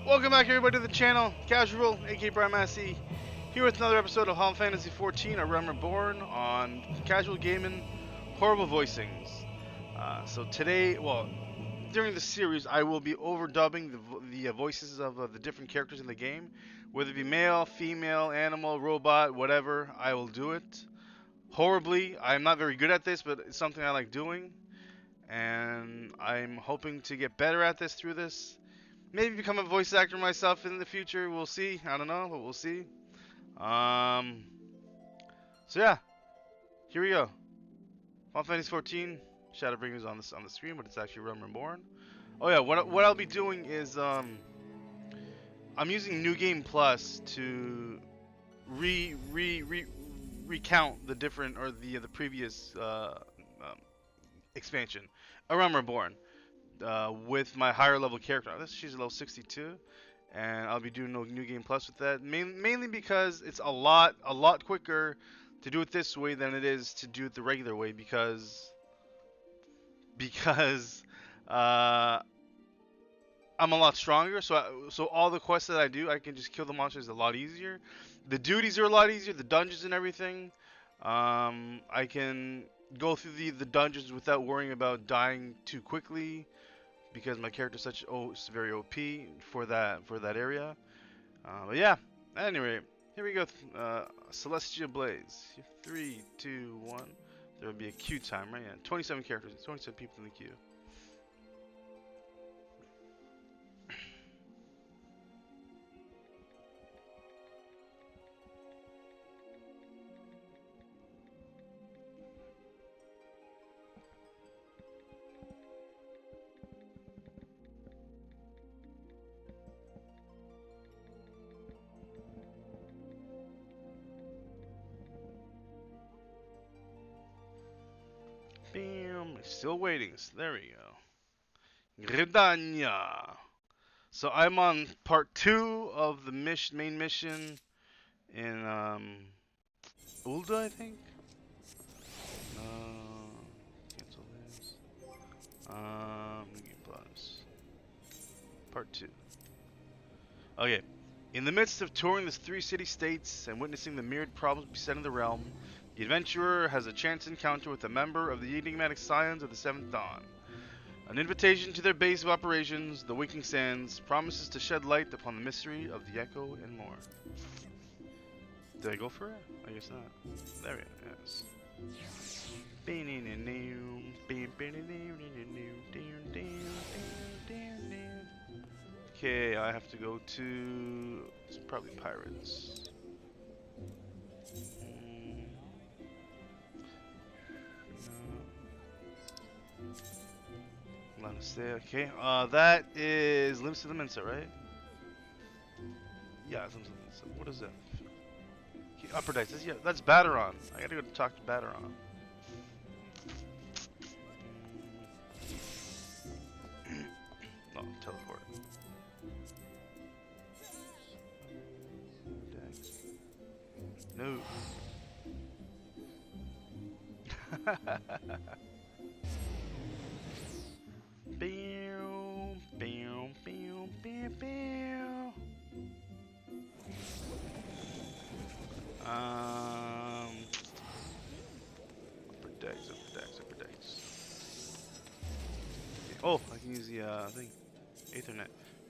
Welcome back, everybody, to the channel. Casual, aka Brian Massey, here with another episode of Fantasy 14, A Realm Reborn, on Casual Gaming, Horrible Voicings. So today, during the series, I will be overdubbing the voices of the different characters in the game, whether it be male, female, animal, robot, whatever. I will do it horribly. I'm not very good at this, but it's something I like doing, and I'm hoping to get better at this through this. Maybe become a voice actor myself in the future. We'll see. I don't know, but we'll see. Um. So yeah, here we go. Final Fantasy 14. Shadowbringers on the screen, but it's actually Realm Reborn. Oh yeah, what I'll be doing is I'm using New Game Plus to recount the different or the previous expansion, A Realm Reborn. With my higher level character. She's level 62, and I'll be doing no New Game Plus with that. Mainly because it's a lot quicker to do it this way than it is to do it the regular way. Because uh, I'm a lot stronger. So all the quests that I do, I can just kill the monsters a lot easier. The duties are a lot easier. The dungeons and everything. I can go through the dungeons without worrying about dying too quickly, because my character's very OP for that area. But yeah, anyway, here we go. Celestial Blaze. 3, 2, 1. There will be a queue time, right? Yeah, 27 characters, 27 people in the queue. Bam, still waiting. So there we go. Gridania. So I'm on part 2 of the main mission in Ulda, I think. Cancel this. New Game Plus. Part 2. Okay. In the midst of touring the 3 city-states and witnessing the myriad problems besetting the realm, the adventurer has a chance encounter with a member of the enigmatic Scions of the Seventh Dawn. An invitation to their base of operations, the Waking Sands, promises to shed light upon the mystery of the Echo and more. Did I go for it? I guess not. There we go. Yes. Okay, I have to go to... It's probably pirates. No. Let us stay. Okay, that is Limbs to the Mensa, right? Yeah, it's Limbs to the Mensa. What is that? Okay, upper decks. Yeah, that's Batteron. I gotta go talk to Batteron. No, teleport. No. Upper decks. Okay. Oh, I can use the thing. Ethernet.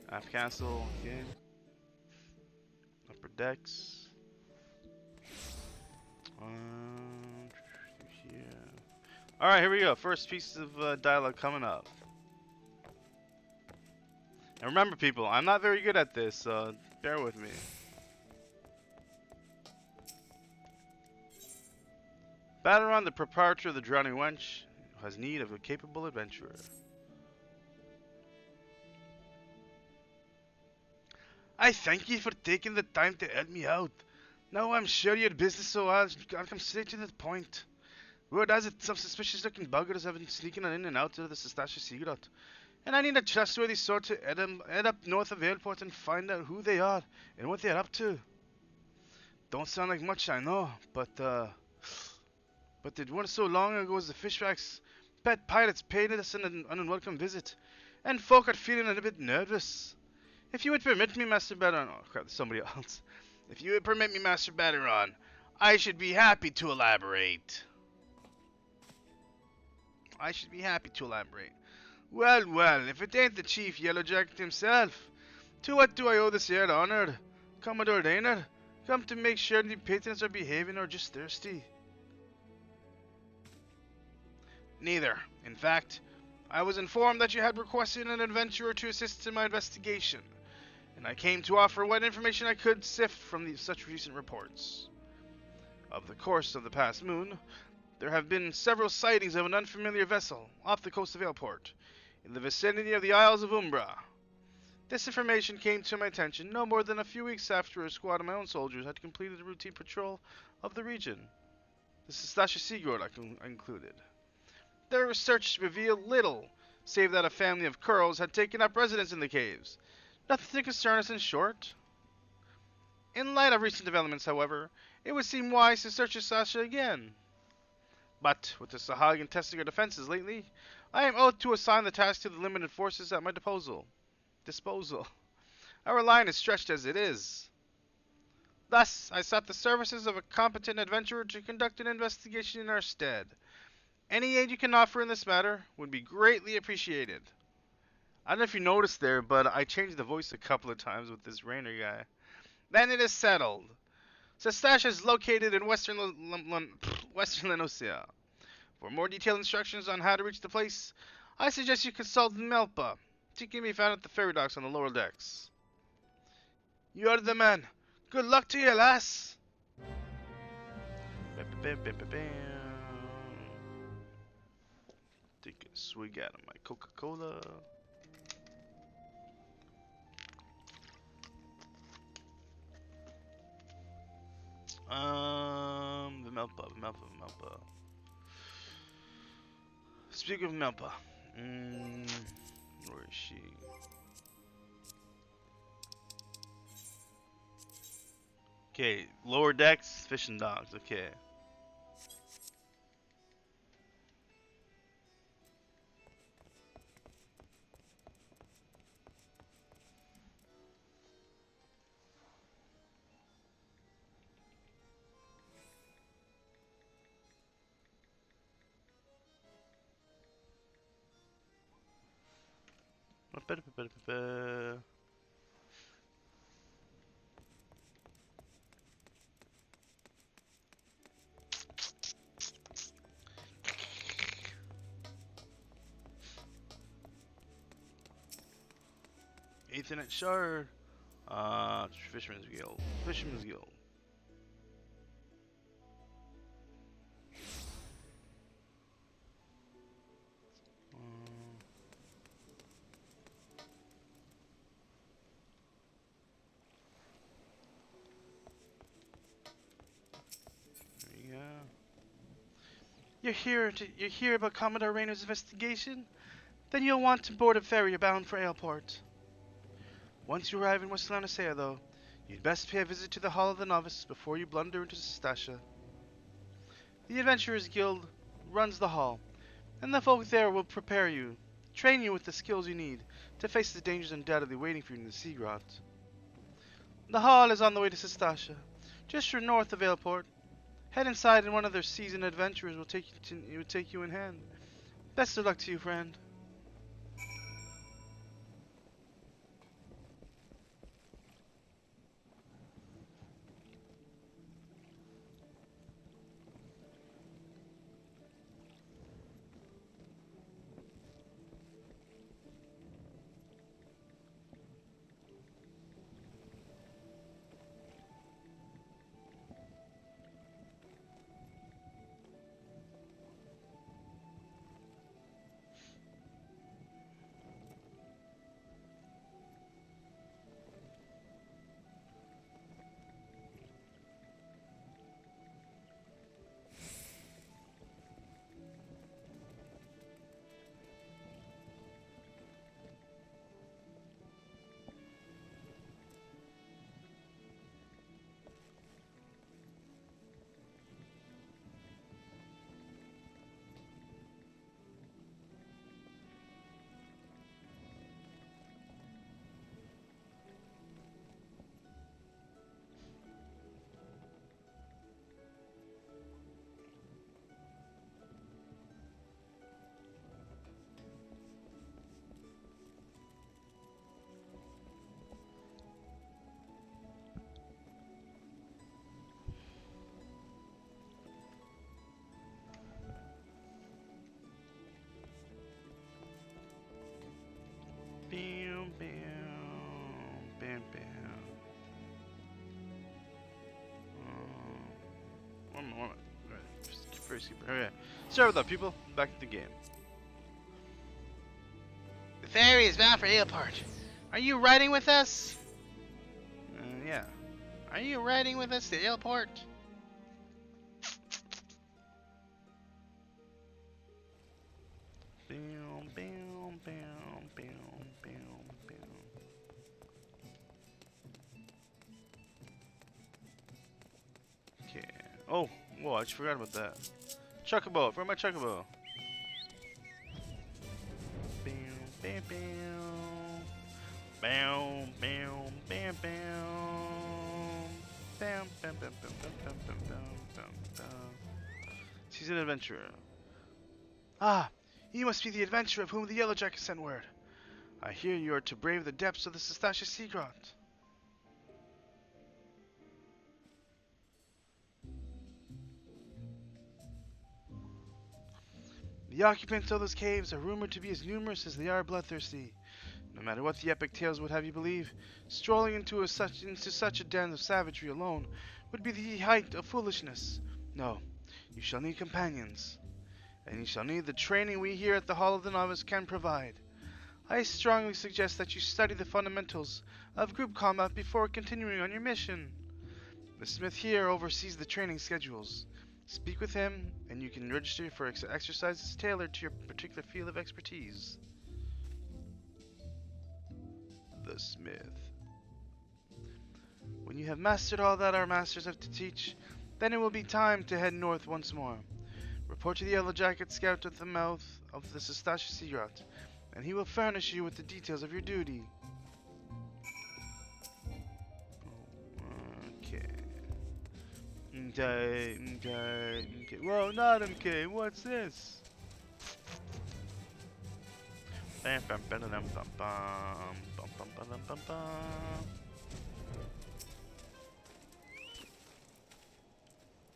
Half castle. Okay. Upper decks. Yeah. Alright, here we go. First piece of dialogue coming up. And remember, people, I'm not very good at this, so bear with me. Batteron, the proprietor of the Drowning Wench, has need of a capable adventurer. I thank you for taking the time to help me out. Now I'm sure your business, so I'll come straight to the point. Word has it, some suspicious looking buggers have been sneaking in and out of the Sastasha Seagrot. And I need a trustworthy sort to head up north of Airport and find out who they are and what they're up to. Don't sound like much, I know, but it wasn't so long ago as the Fishbacks pet pirates paid us an unwelcome visit, and folk are feeling a bit nervous. If you would permit me, Master Baron... Oh, crap, there's somebody else. If you would permit me, Master Baron, I should be happy to elaborate. Well, well, if it ain't the Chief Yellow Jacket himself. To what do I owe this here honor? Commodore Raynor, come to make sure the patrons are behaving or just thirsty? Neither. In fact, I was informed that you had requested an adventurer to assist in my investigation, and I came to offer what information I could sift from such recent reports. Of the course of the past moon, there have been several sightings of an unfamiliar vessel off the coast of Ailport, in the vicinity of the Isles of Umbra. This information came to my attention no more than a few weeks after a squad of my own soldiers had completed a routine patrol of the region. This is Stasha Sigurd I included. Their research revealed little, save that a family of Curls had taken up residence in the caves. Nothing to concern us, in short. In light of recent developments, however, it would seem wise to search Stasha again. But with the Sahagin testing our defenses lately, I am owed to assign the task to the limited forces at my disposal. Our line is stretched as it is. Thus, I sought the services of a competent adventurer to conduct an investigation in our stead. Any aid you can offer in this matter would be greatly appreciated. I don't know if you noticed there, but I changed the voice a couple of times with this Raynor guy. Then it is settled. Sestasha is located in Western Lenosia. For more detailed instructions on how to reach the place, I suggest you consult Melpa. She can be found at the ferry docks on the lower decks. You are the man. Good luck to you, lass. Take a swig out of my Coca-Cola. Melpa. Speaking of Melpa, where is she? Okay, lower decks, fishing docks. Okay. Ethernet shard. Fisherman's Guild. You're here about Commodore Raynor's investigation? Then you'll want to board a ferry bound for Ailport. Once you arrive in West Lancea, though, you'd best pay a visit to the Hall of the Novice before you blunder into Sestasha. The Adventurers Guild runs the hall, and the folk there will prepare you, train you with the skills you need to face the dangers undoubtedly waiting for you in the Sea Grot. The hall is on the way to Sestasha, just north of Ailport. Head inside and one of their seasoned adventurers will take you in hand. Best of luck to you, friend. Peacekeeper. Oh yeah. Start with that, people. Back to the game. The ferry is bound for Airport. Are you riding with us? Yeah. Are you riding with us to Airport? Bam, bam, bam, bam, bam, bam. Okay. Oh, whoa, I just forgot about that. Chocobo, for my Chocobo. Bam, bam, bam. Bam, bam, bam, bam. Bam, bam, bam, bam, bam, bam, bam, bam, bam, bam. She's an adventurer. Ah, you must be the adventurer of whom the Yellow Jacket sent word. I hear you are to brave the depths of the Sestacia Sea Grot. The occupants of those caves are rumored to be as numerous as they are bloodthirsty. No matter what the epic tales would have you believe, strolling into such a den of savagery alone would be the height of foolishness. No, you shall need companions, and you shall need the training we here at the Hall of the Novice can provide. I strongly suggest that you study the fundamentals of group combat before continuing on your mission. The smith here oversees the training schedules. Speak with him, and you can register for exercises tailored to your particular field of expertise. The smith. When you have mastered all that our masters have to teach, then it will be time to head north once more. Report to the Yellow Jacket Scout at the mouth of the Sestacia Sea Grot, and he will furnish you with the details of your duty. Okay. Okay. Whoa, not okay. What's this? Bam, bam, bam, bam, bam, bam, bam, bam, bam, bam, bam.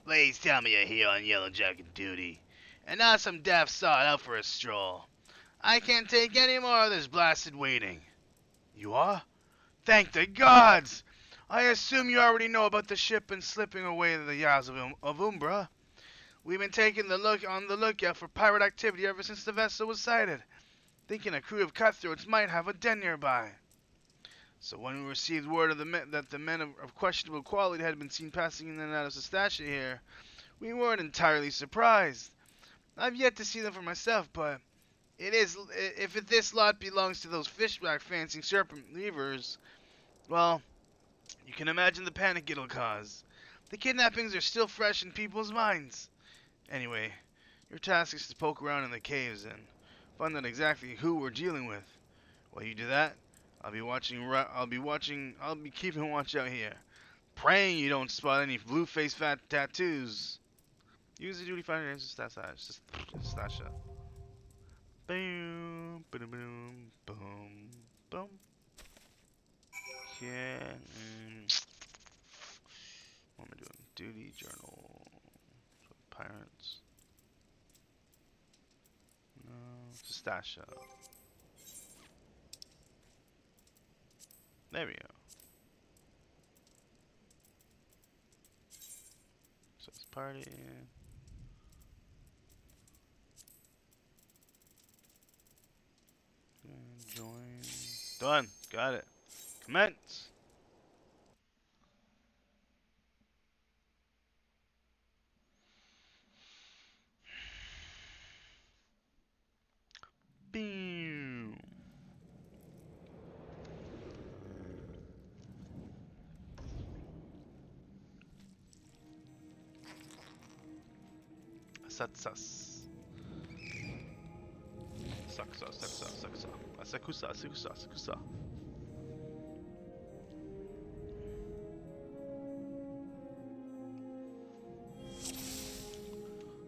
Please tell me you're here on Yellow Jacket duty, and not some daft sod out for a stroll. I can't take any more of this blasted waiting. You are? Thank the gods! I assume you already know about the ship and slipping away to the Isles of Umbra. We've been taking on the lookout for pirate activity ever since the vessel was sighted, thinking a crew of cutthroats might have a den nearby. So when we received word of that the men of questionable quality had been seen passing in and out of Sestacia here, we weren't entirely surprised. I've yet to see them for myself, but if this lot belongs to those fishback fancying serpent weavers, well, you can imagine the panic it'll cause. The kidnappings are still fresh in people's minds. Anyway, your task is to poke around in the caves and find out exactly who we're dealing with. While you do that, I'll be keeping watch out here, praying you don't spot any blue-faced fat tattoos. Use the duty finder and Stasha. Boom, boom, boom, boom, boom. Yeah. What am I doing? Duty journal. Pirates. No. Stasha. There we go. So it's party. Join. Done. Got it. Commence. Boom. Satsas. Saksa. Asakusa.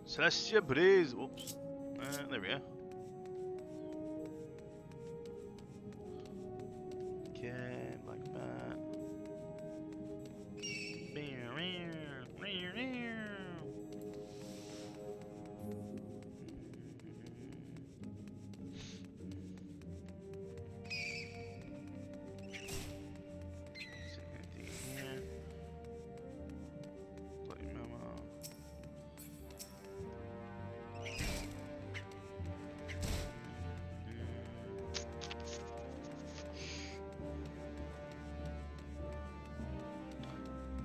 Celestia Breeze. Oops. There we go. Okay, like that.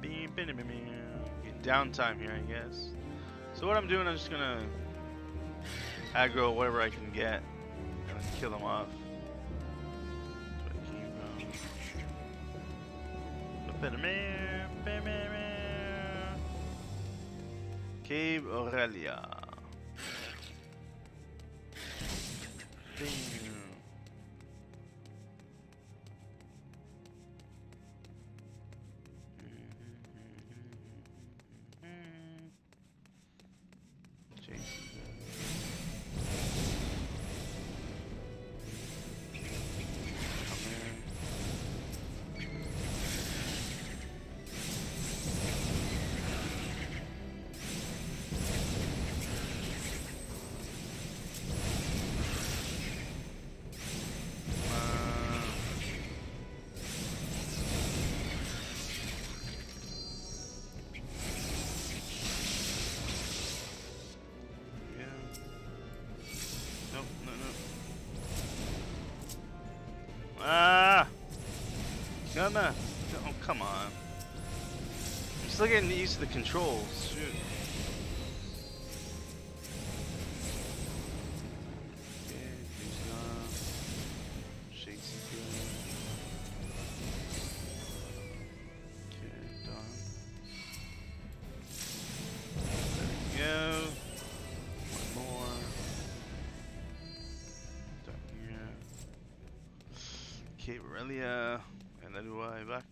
Get downtime here, I guess. So what I'm doing, I'm just gonna aggro whatever I can get and then kill them off. Cave Aurelia. Ah! Come on. Oh, come on. I'm still getting used to the controls. Shoot. Okay, these shakes good. Okay, done. There we go. One more. Done here. Okay, Aurelia. And then do I back?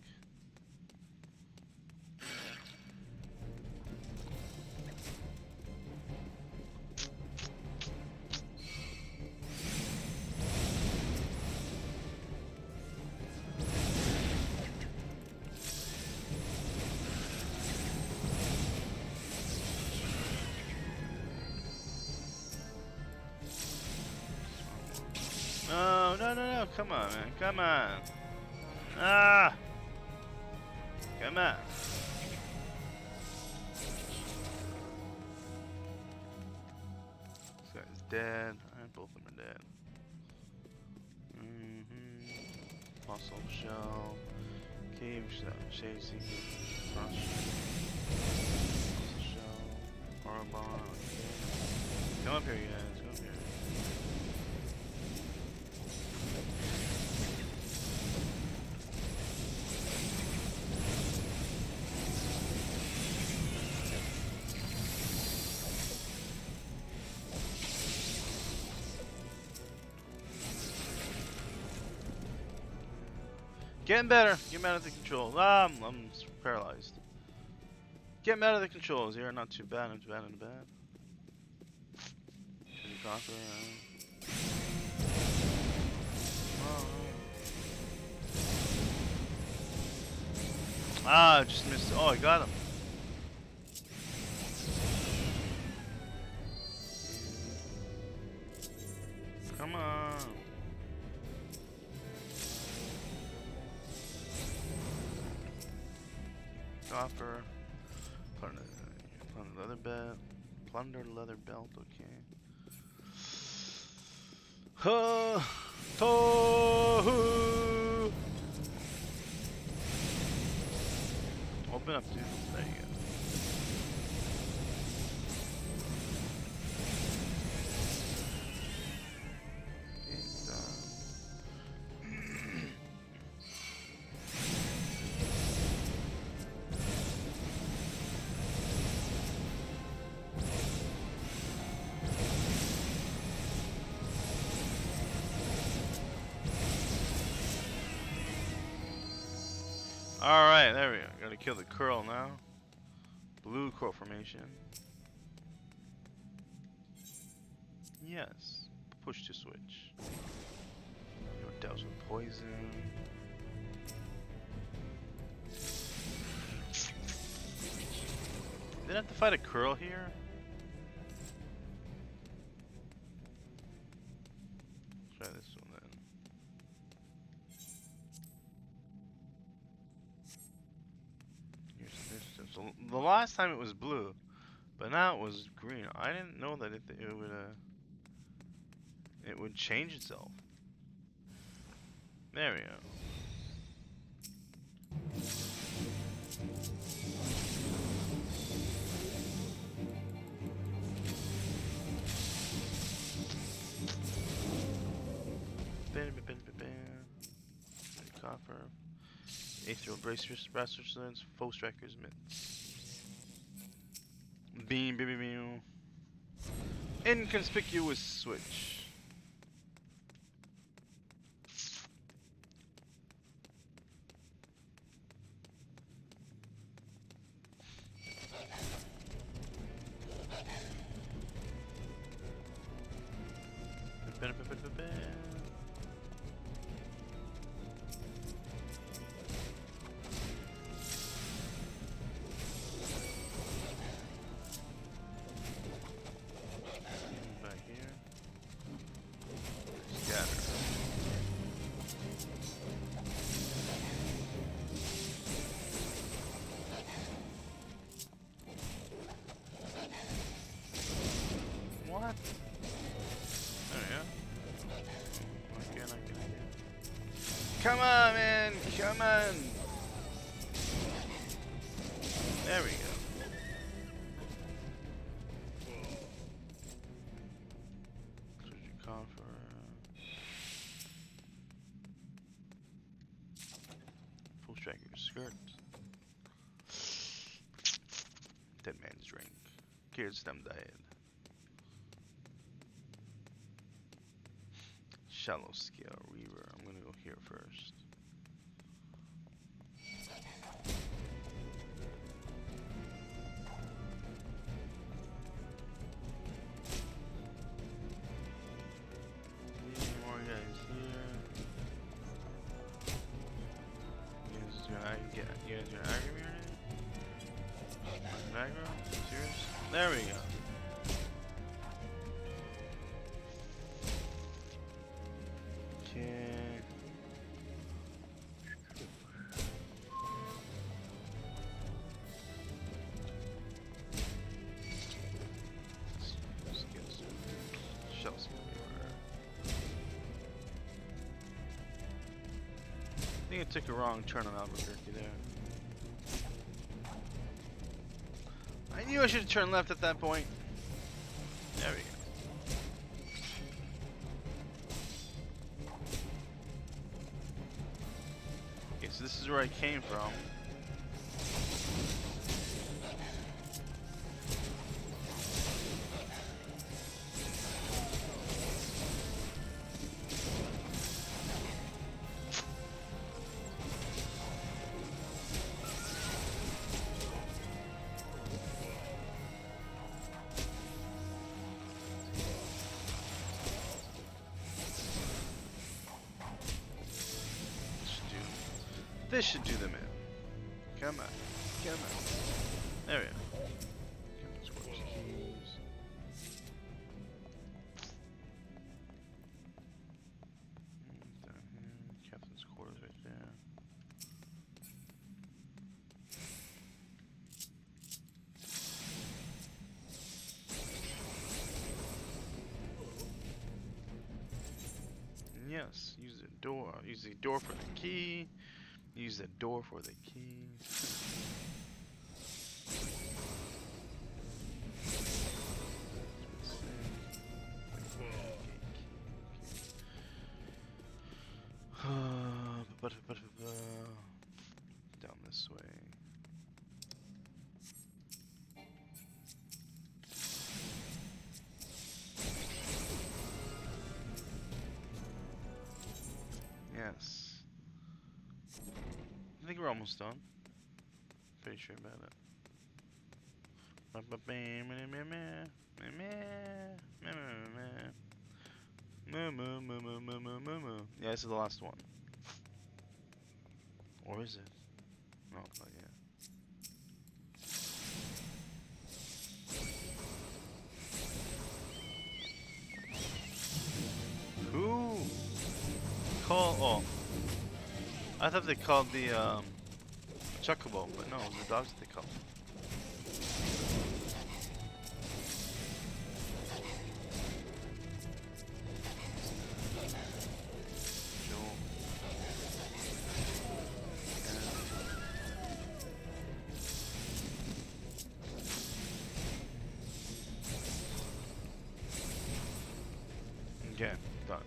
No, come on, man, come on. Ah! Come on. This guy's dead. Both of them are dead. Fossil shell. Cave chasing. Frost shell. Horribon. Okay. Come up here, you guys. Come up here. Getting better. Get out of the controls. I'm paralyzed. Get out of the controls. Here, not too bad. Not too bad. Not bad. Can you conquer? Ah, I just missed. Oh, I got him. Come on. Copper. Plunder leather belt. Plunder leather belt. Okay. Ha! Tohu! Open up, dude. There you go. Alright, there we go. Gotta kill the curl now. Blue curl formation. Yes. Push to switch. You're doused with poison. Did I have to fight a curl here? Try this one then. So the last time it was blue, but now it was green. I didn't know that it would change itself. There we go. Aetherial Bracers, Bracerslins, Foe Strikers, Mitts. Beam, beam, beam, beam. Inconspicuous Switch. Back here. Scatter. What? There we go. Again. Come on, man! Come on! There we go. Full striker skirt. Dead man's drink. Geared stem diet. Shallow scale reaver. I'm gonna go here first. More guys here. You guys gonna aggro me or anything? Aggro? Serious? There we go. Okay. Let's get some shell skill here. I think I took a wrong turn on Albuquerque there. I knew I should have turned left at that point. There we go. Okay, so this is where I came from. This should do them in. Come on. Come on. There we go. Scorch keys. Down here. Captain's quarters right there. Yes, use the door. Use the door for the key. Use the door for the key. Down this way. Yes. I think we're almost done. Pretty sure about it. Yeah, this is the last one. Or is it? No, not yet. Who call? Oh, I thought they called the Chocobo, but no, the dogs they called. Okay, done.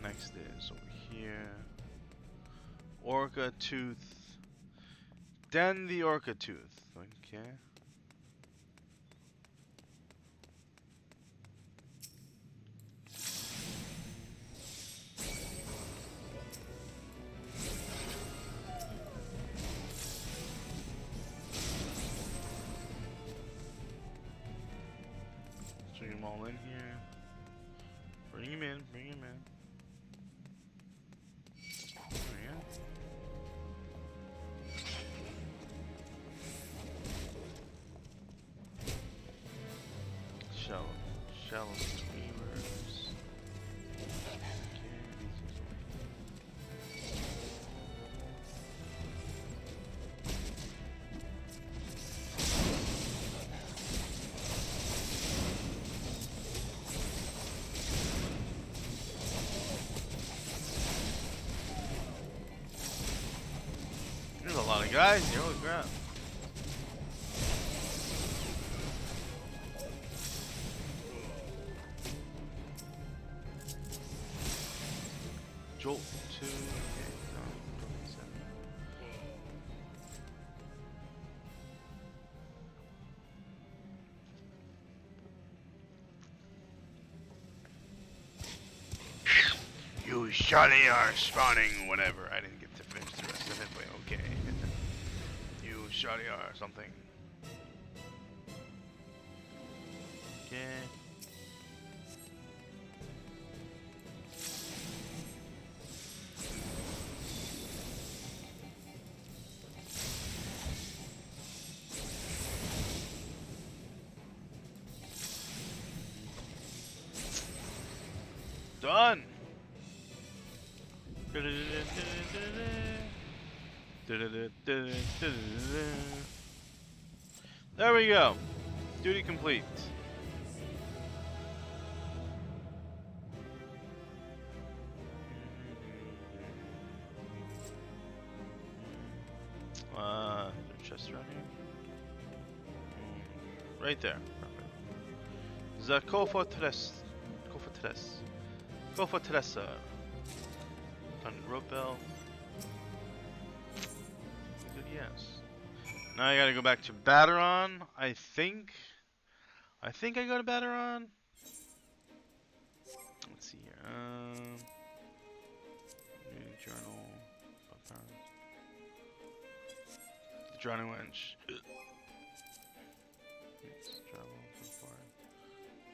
Next is over here. Orca Tooth. Den the Orca Tooth. Okay. Bring them all in here. Bring him in, bring him in. There we go. Shallow tweavers. There's a lot of guys here, holy crap. Jolt 2, okay, no, 27. You surely are spawning whatever. I didn't get to finish the rest of it, but okay. You surely are something. Okay. Done. There we go. Duty complete. Chest around here. Right there. The Kofortress. Rope bell. Good, yes. Now I gotta go back to Bateron. I think I go to Bateron. Let's see here. New journal. The drowning wench. It's travel so far.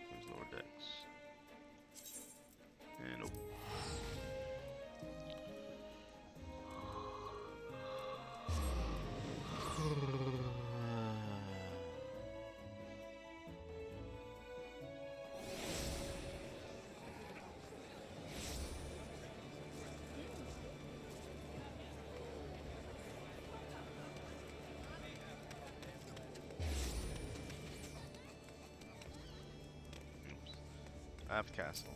There's lower decks. And nope. Aft Castle.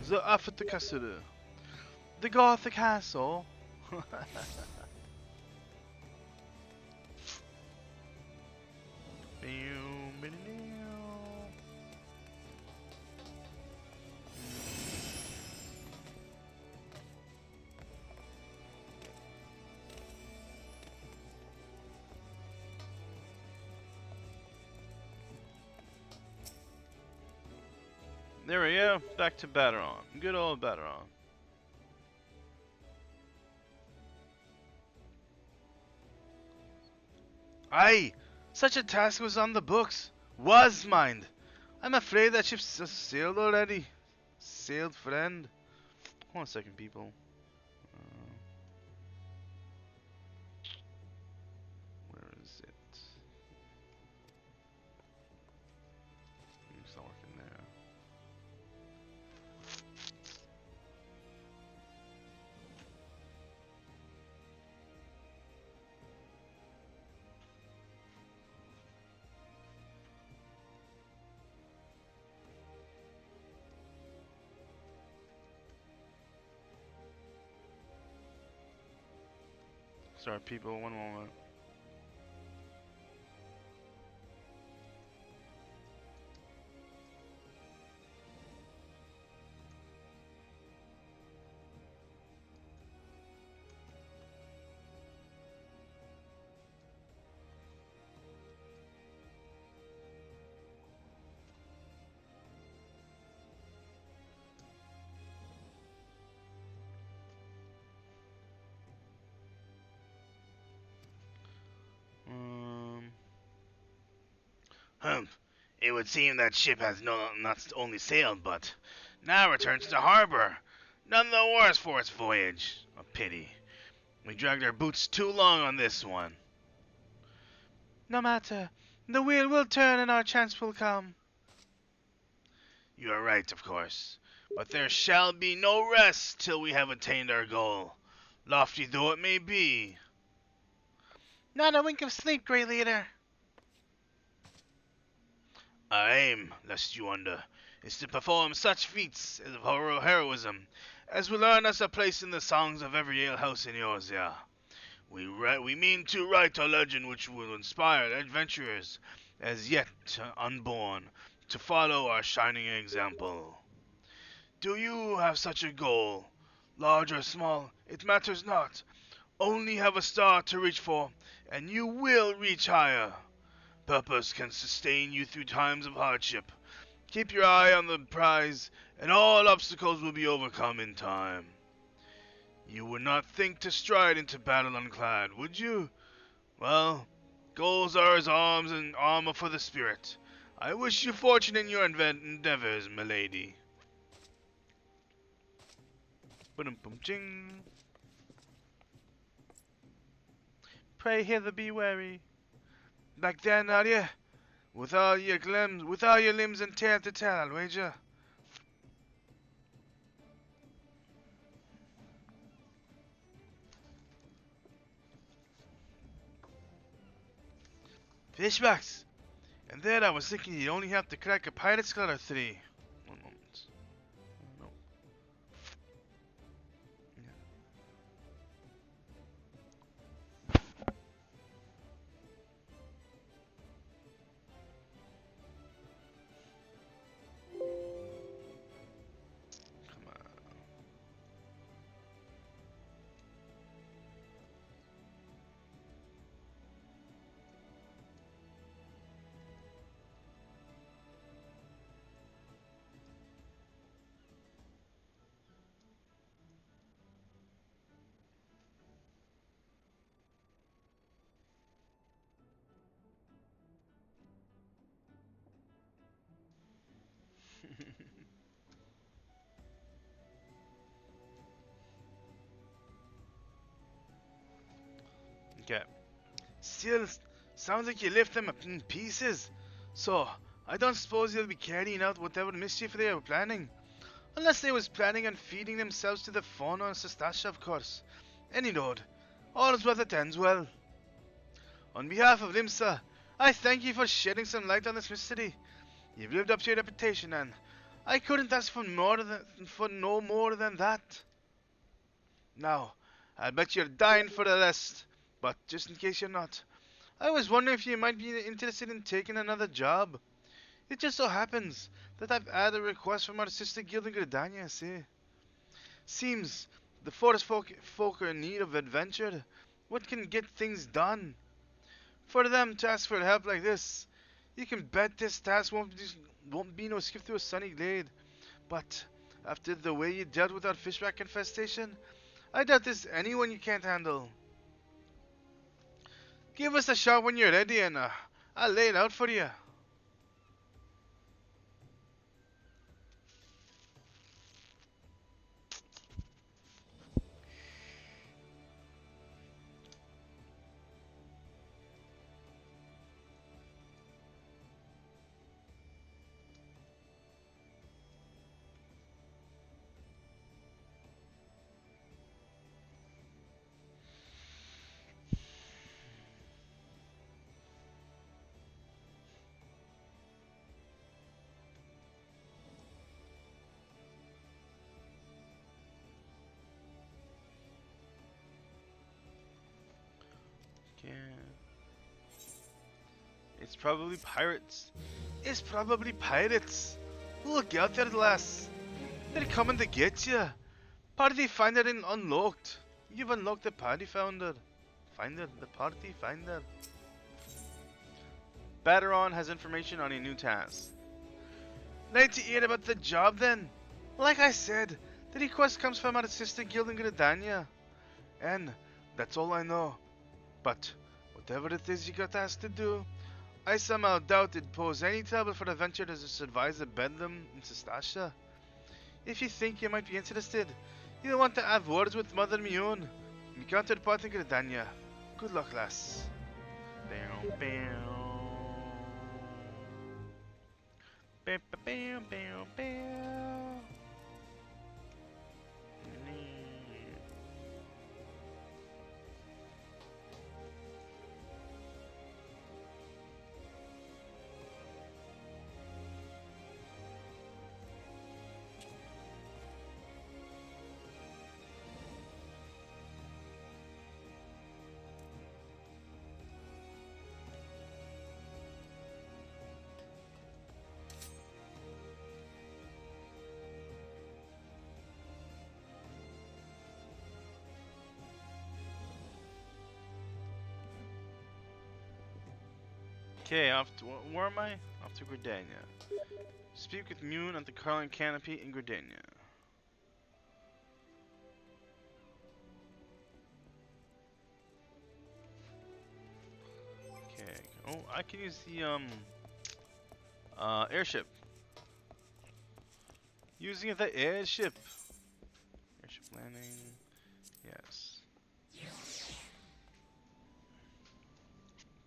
The Aft Castle. The Gothic Castle. There we go, back to Bateron. Good old Bateron. Aye! Such a task was on the books. Was, mind. I'm afraid that ship's sailed already. Sailed, friend. Hold on a second, people. Where is it? It's not working there. Sorry, people, one moment. Humph. It would seem that ship has not only sailed, but now returns to harbor. None the worse for its voyage. A pity. We dragged our boots too long on this one. No matter. The wheel will turn and our chance will come. You are right, of course. But there shall be no rest till we have attained our goal, lofty though it may be. Not a wink of sleep, Great Leader. Our aim, lest you wonder, is to perform such feats of heroism as will earn us a place in the songs of every alehouse in Eorzea. We mean to write a legend which will inspire adventurers as yet unborn to follow our shining example. Do you have such a goal? Large or small, it matters not. Only have a star to reach for, and you will reach higher. Purpose can sustain you through times of hardship. Keep your eye on the prize, and all obstacles will be overcome in time. You would not think to stride into battle unclad, would you? Well, goals are as arms and armor for the spirit. I wish you fortune in your endeavors, milady. Ba-dum-bum-ching. Pray hither be wary. Back then, are ye? With all your limbs and tear to tell, I'll wager. Fishbacks! And then I was thinking you'd only have to crack a pirate skull or three. One moment. No. Come on. Okay. Still, sounds like you left them in pieces. So, I don't suppose they'll be carrying out whatever mischief they were planning. Unless they was planning on feeding themselves to the fauna on Sestasha, of course. Any road. All's well that ends well. On behalf of Limsa, I thank you for shedding some light on this mystery. You've lived up to your reputation, and I couldn't ask for no more than that. Now, I bet you're dying for a rest, but just in case you're not, I was wondering if you might be interested in taking another job. It just so happens that I've had a request from our sister guild in Gridania, see? Seems the forest folk are in need of adventure. What can get things done? For them to ask for help like this, you can bet this task won't be no skip through a sunny glade. But after the way you dealt with our fishback infestation, I doubt there's anyone you can't handle. Give us a shot when you're ready, and I'll lay it out for you. Okay. It's probably pirates. It's probably pirates. Look out there, lass. They're coming to get you. Party finder in unlocked. You've unlocked the party finder. The party finder. Batteron has information on a new task. Like to hear about the job then? Like I said, the request comes from our sister guild in Gridania. And that's all I know. But whatever it is you got asked to do, I somehow doubt it pose any trouble for adventurers to survive the bedlam in Sestasha. If you think you might be interested, you'll want to have words with Mother Mion, my counterpart in Gridania. Good luck, lass. Bam, bam. Bam, bam, bam, bam. Okay, off to where am I? Off to Gridania. Speak with Mune at the Carlin Canopy in Gridania. Okay. Oh, I can use the airship. Using the airship. Airship landing. Yes.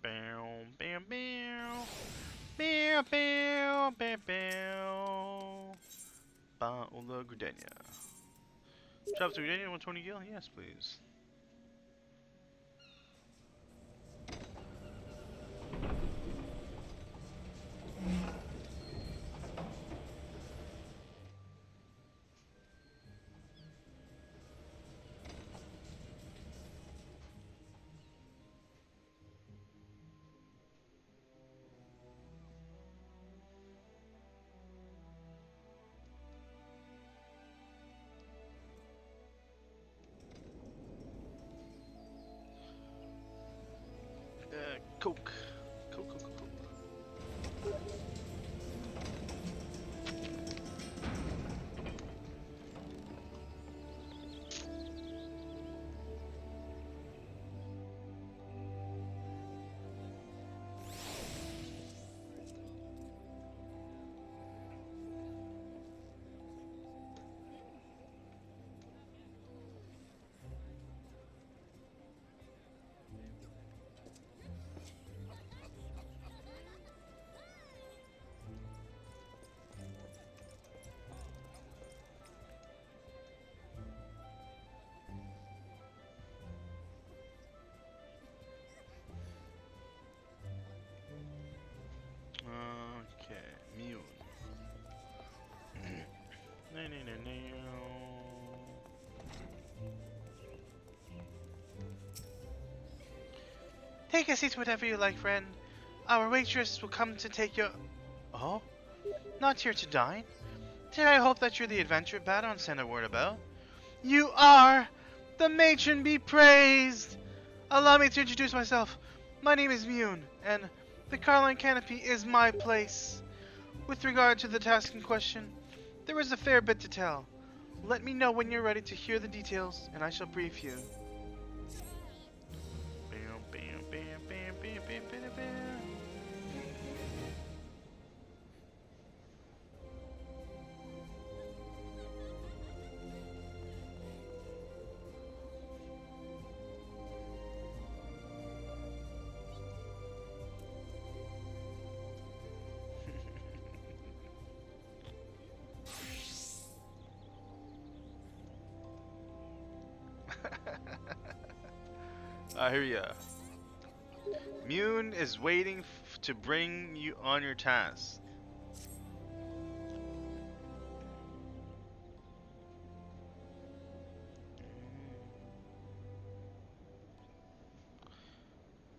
Bam, bam, bam. Bam, bam, bam, bam. Baula Gridania. Travel to Gridania, 120 gil? Yes, please. Coke. Coke, Coke, Coke, Coke. Okay, Mune. No, no, no, no. Take a seat, whatever you like, friend. Our waitress will come to take your. Oh? Not here to dine? Did I hope that you're the adventure Badon sent a word about? You are! The matron be praised! Allow me to introduce myself. My name is Mune, and the Carline Canopy is my place. With regard to the task in question, there is a fair bit to tell. Let me know when you're ready to hear the details, and I shall brief you. Bam, bam, bam, bam, bam, bam, bam, bam. I hear ya. Mune is waiting to bring you on your task.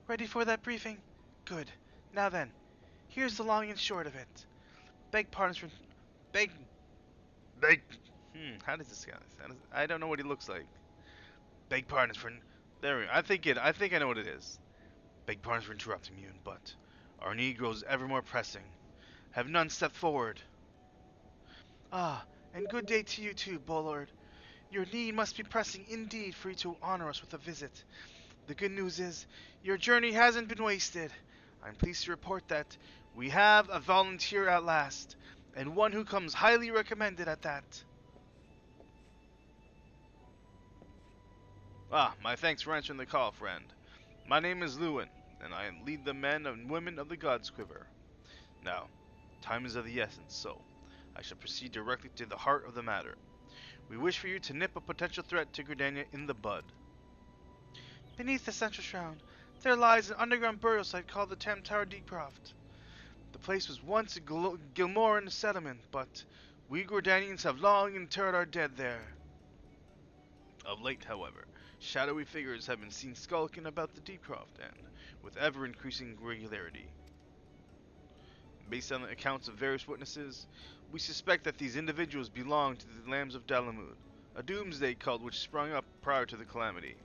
Ready for that briefing? Good. Now then, here's the long and short of it. Beg pardons for... Beg... Beg... how does this guy... I don't know what he looks like. Beg pardons for... There we go. I think I know what it is. Beg pardons for interrupting you, but... Our need grows ever more pressing. Have none stepped forward. Ah, and good day to you too, Bullard. Your need must be pressing indeed for you to honor us with a visit. The good news is, your journey hasn't been wasted. I'm pleased to report that we have a volunteer at last, and one who comes highly recommended at that. Ah, my thanks for answering the call, friend. My name is Lewin, and I lead the men and women of the God's Quiver. Now, time is of the essence, so I shall proceed directly to the heart of the matter. We wish for you to nip a potential threat to Gridania in the bud. Beneath the central shroud, there lies an underground burial site called the Tower Deepcroft. The place was once a Gilmoran settlement, but we Gordanians have long interred our dead there. Of late, however, shadowy figures have been seen skulking about the Deepcroft, and with ever-increasing regularity. Based on the accounts of various witnesses, we suspect that these individuals belong to the Lambs of Dalamud, a doomsday cult which sprung up prior to the calamity.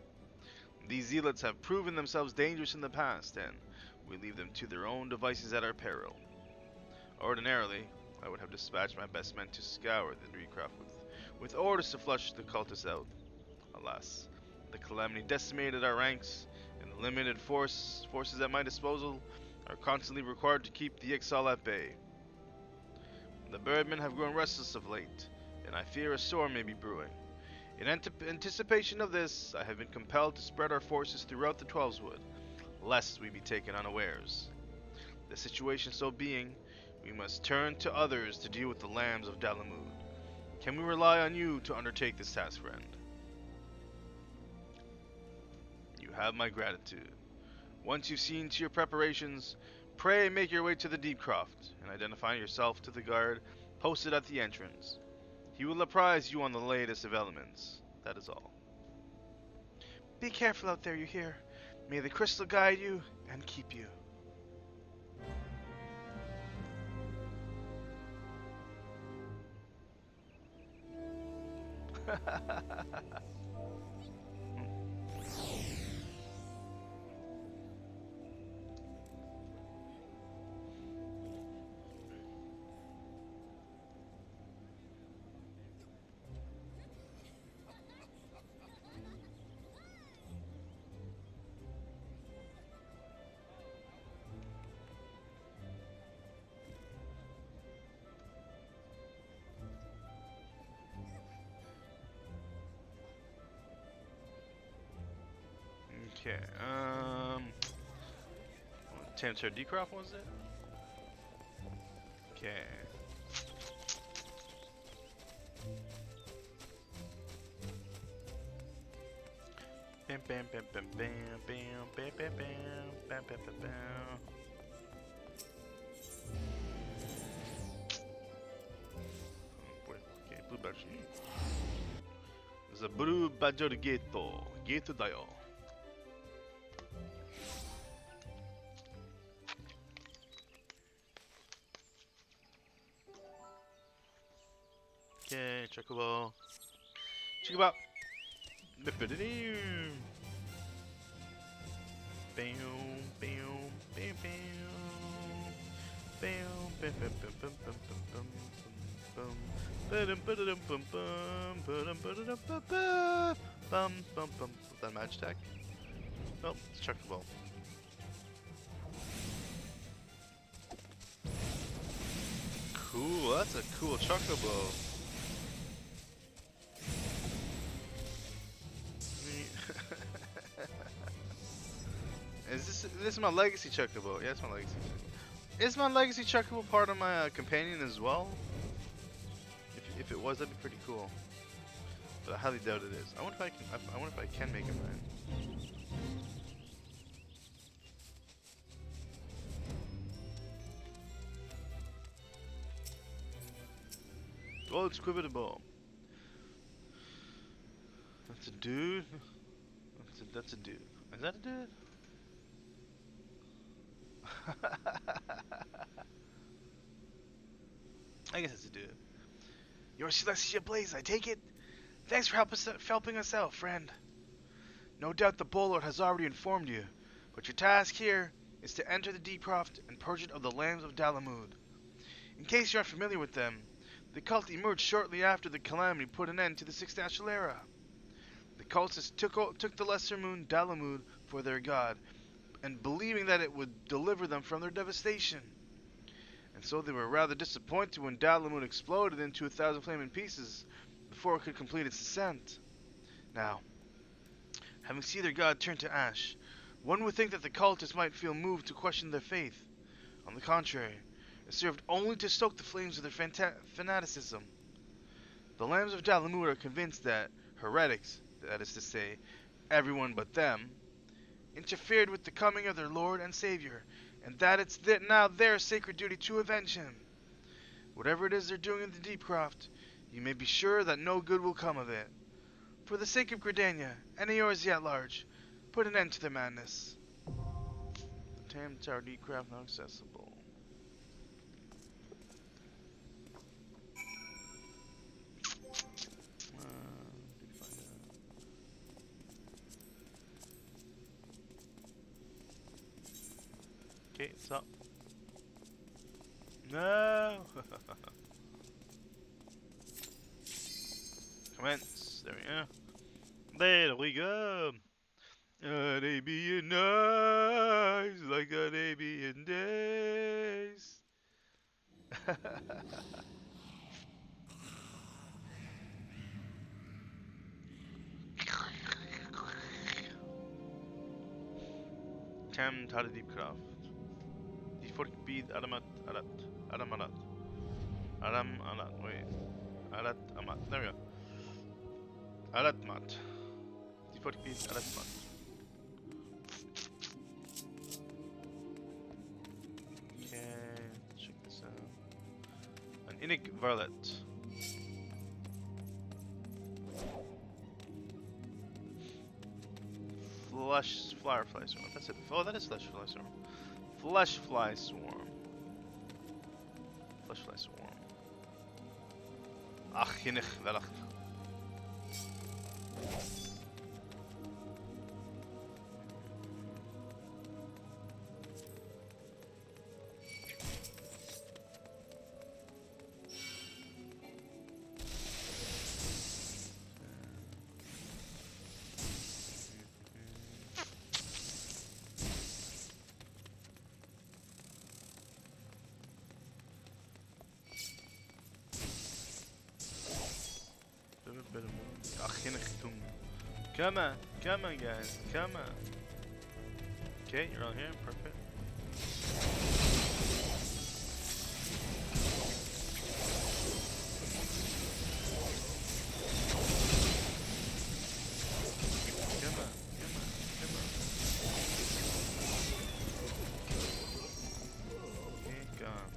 These zealots have proven themselves dangerous in the past, and we leave them to their own devices at our peril. Ordinarily, I would have dispatched my best men to scour the Dreecroft with orders to flush the cultists out. Alas, the calamity decimated our ranks, and the limited forces at my disposal are constantly required to keep the exile at bay. The birdmen have grown restless of late, and I fear a storm may be brewing. In anticipation of this, I have been compelled to spread our forces throughout the Twelveswood, lest we be taken unawares. The situation so being, we must turn to others to deal with the Lambs of Dalamud. Can we rely on you to undertake this task, friend? You have my gratitude. Once you've seen to your preparations, pray make your way to the Deepcroft, and identify yourself to the guard posted at the entrance. He will apprise you on the latest developments. That is all. Be careful out there, you hear? May the crystal guide you and keep you. Okay, Tancer Decroft was it? Okay. Bam bam bam bam bam bam bam bam bam bam bam bam bam. Okay, blue badge. The blue badge gate dayo. Okay, chocobo. Chocobo. Bam bam bam bam bam bam bam bam bam bam bam. Is that a match deck? Nope, it's chocobo. Cool, that's a cool chocobo. This is my legacy chocobo? Yeah, it's my legacy chocobo. Is my legacy chocobo part of my companion as well? If it was, that'd be pretty cool. But I highly doubt it is. I wonder if I can make him mine. Oh, it's quiverable. That's a dude. That's a dude. Is that a dude? I guess it's a dude. Your Celestia Blaze, I take it? Thanks for helping us out, friend. No doubt the Bullard has already informed you, but your task here is to enter the Deepcroft and purge it of the Lambs of Dalamud. In case you aren't familiar with them, the cult emerged shortly after the calamity put an end to the Sixth Astral Era. The cultists took the Lesser Moon Dalamud for their god, and believing that it would deliver them from their devastation. And so they were rather disappointed when Dalamud exploded into 1,000 flaming pieces before it could complete its descent. Now, having seen their god turn to ash, one would think that the cultists might feel moved to question their faith. On the contrary, it served only to stoke the flames of their fanaticism. The Lambs of Dalamud are convinced that heretics, that is to say, everyone but them, interfered with the coming of their Lord and Savior, and that it's now their sacred duty to avenge him. Whatever it is they're doing in the Deepcroft, you may be sure that no good will come of it. For the sake of Gridania, and Eorzea at large, put an end to their madness. The Tam Tower Deepcroft now accessible. Okay, it's up. No! Commence. There we go. There we go. Arabian nights like Arabian days. Tam Tada Deepcroft. D40 bead Aramat Arat. Aramarat. Aram Arat. Wait. Arat Amat. There we go. Aratmat. D40 bead Aratmat. Okay, check this out. An Inig Varlet. Flesh Firefly Swarm. That's it. Oh, that is Flesh Fly Swarm. Flesh Fly Swarm. Flesh Fly Swarm. Ach, Jinnich Velach. Come on guys, come on. Okay, you're all here, perfect. Come on. Okay, gone.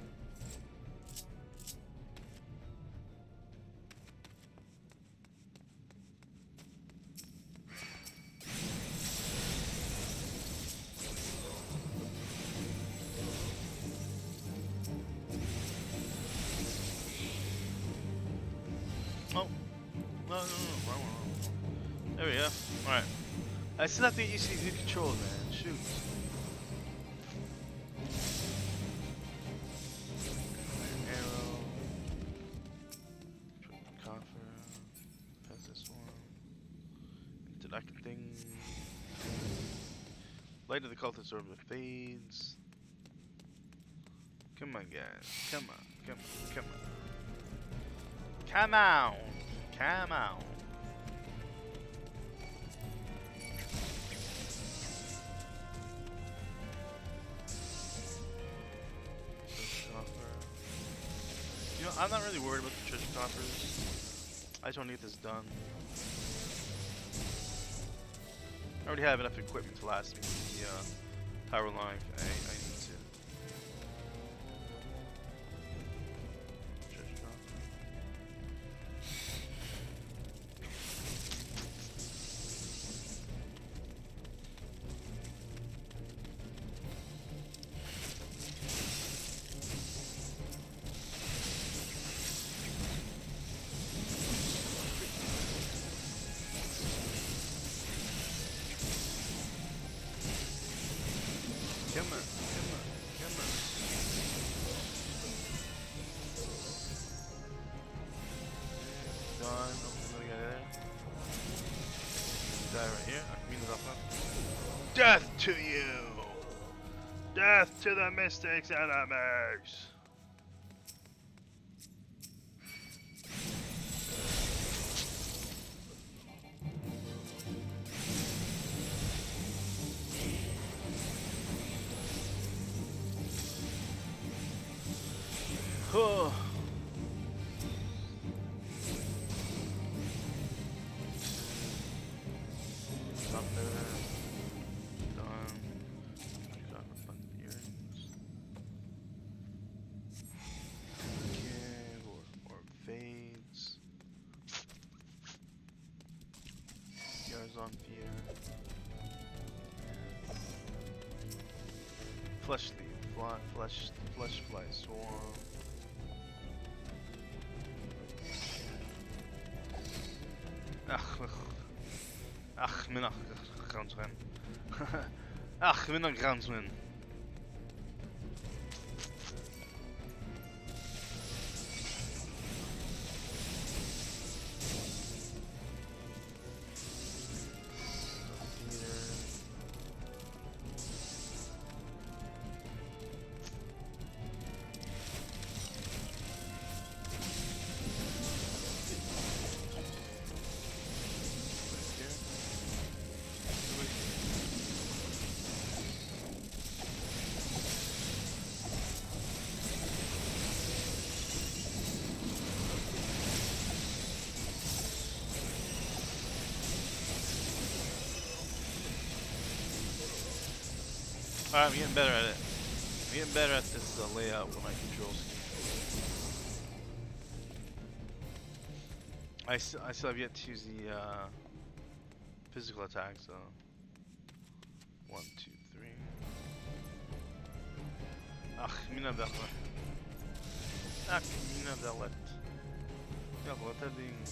Oh, no, wrong. There we go. Alright. I still have to get used to these new controls, man. Shoot. Arrow. Coffer. Pass this one. Interlocking thing. Light of the cultist orb fades. Come on, guys. Come on. Come on! You know, I'm not really worried about the treasure coffers. I just want to get this done. I already have enough equipment to last me the power line. I need to. Treasure coffer. Come on. Done. Open the guy there. Die right here. I can beat it off now. Death to you! Death to the Mystics enemies! Huh. Thunder. Done. Got a bunch of earrings. Okay, or fades. Yards on fear. Flesh leaf. Flesh fly swarm. Ach, minach groundsman. Ach, minach groundsman. Alright, I'm getting better at it. I'm getting better at this layout with my control scheme. I still have yet to use the physical attack, so 1, 2, 3. Ach, mina vellet. Ach, mina vellet. Ja, wat dat ding.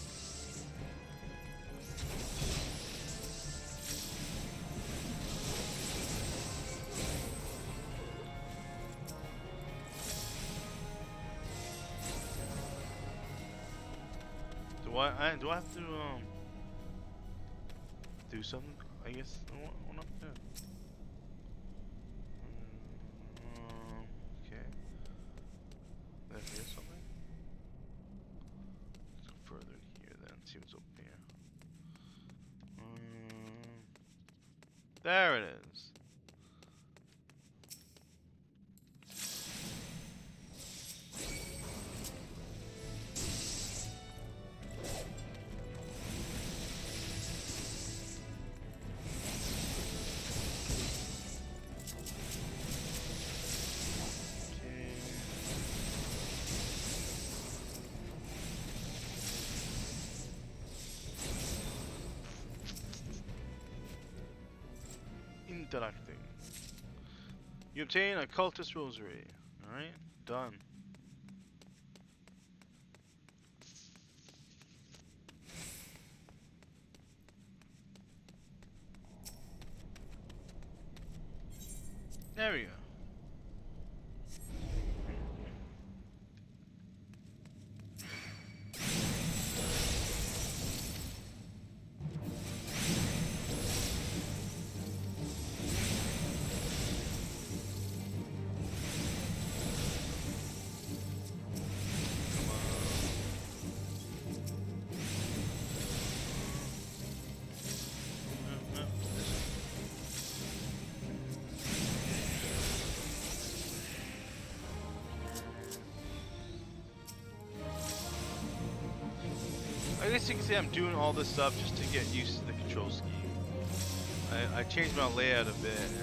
Do I have to do something? I guess what not do. Okay. There's something. Let's go further in here then. See what's up here. There it is. Interacting. You obtain a cultist rosary. Alright, done. There we go. I guess you can say I'm doing all this stuff just to get used to the control scheme. I changed my layout a bit, and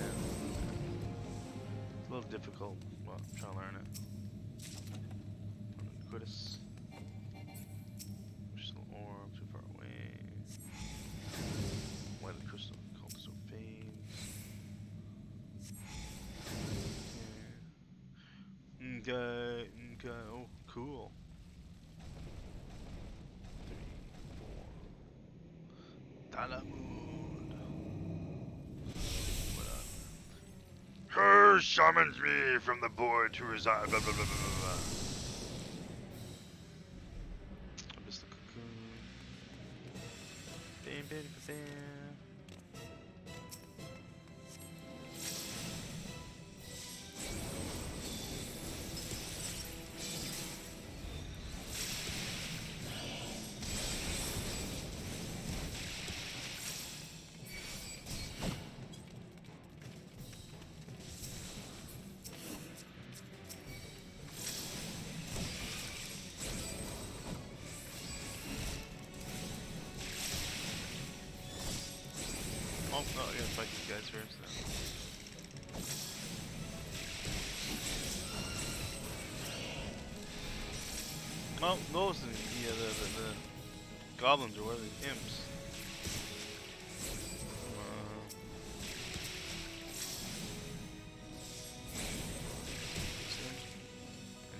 it's a little difficult. Well, I'm trying to learn it. Quitus. Crystal orb, too far away. Why the crystal cultist so fades? Okay. Oh, cool. Her summons me from the void to reside. Blah, blah, blah, blah, blah. I missed the cocoon. Bam, bam, bam. Oh no, I gotta fight these guys first. Well, those are the goblins or whatever, the imps.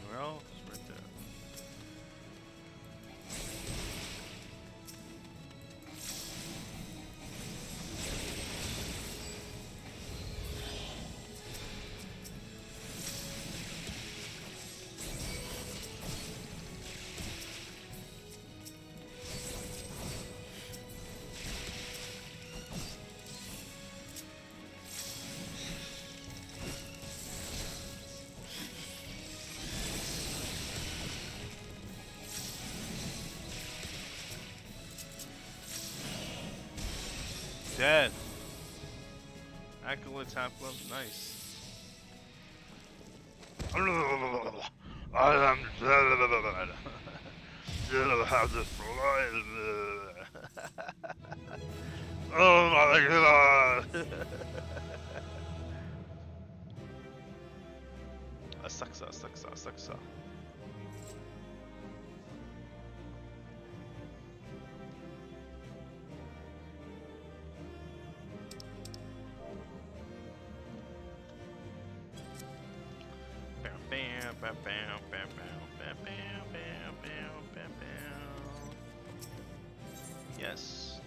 Anywhere else? Right there. Dead. Acolyte tap glove, nice. I am still have the fly. Oh my god! Saksa. Yes.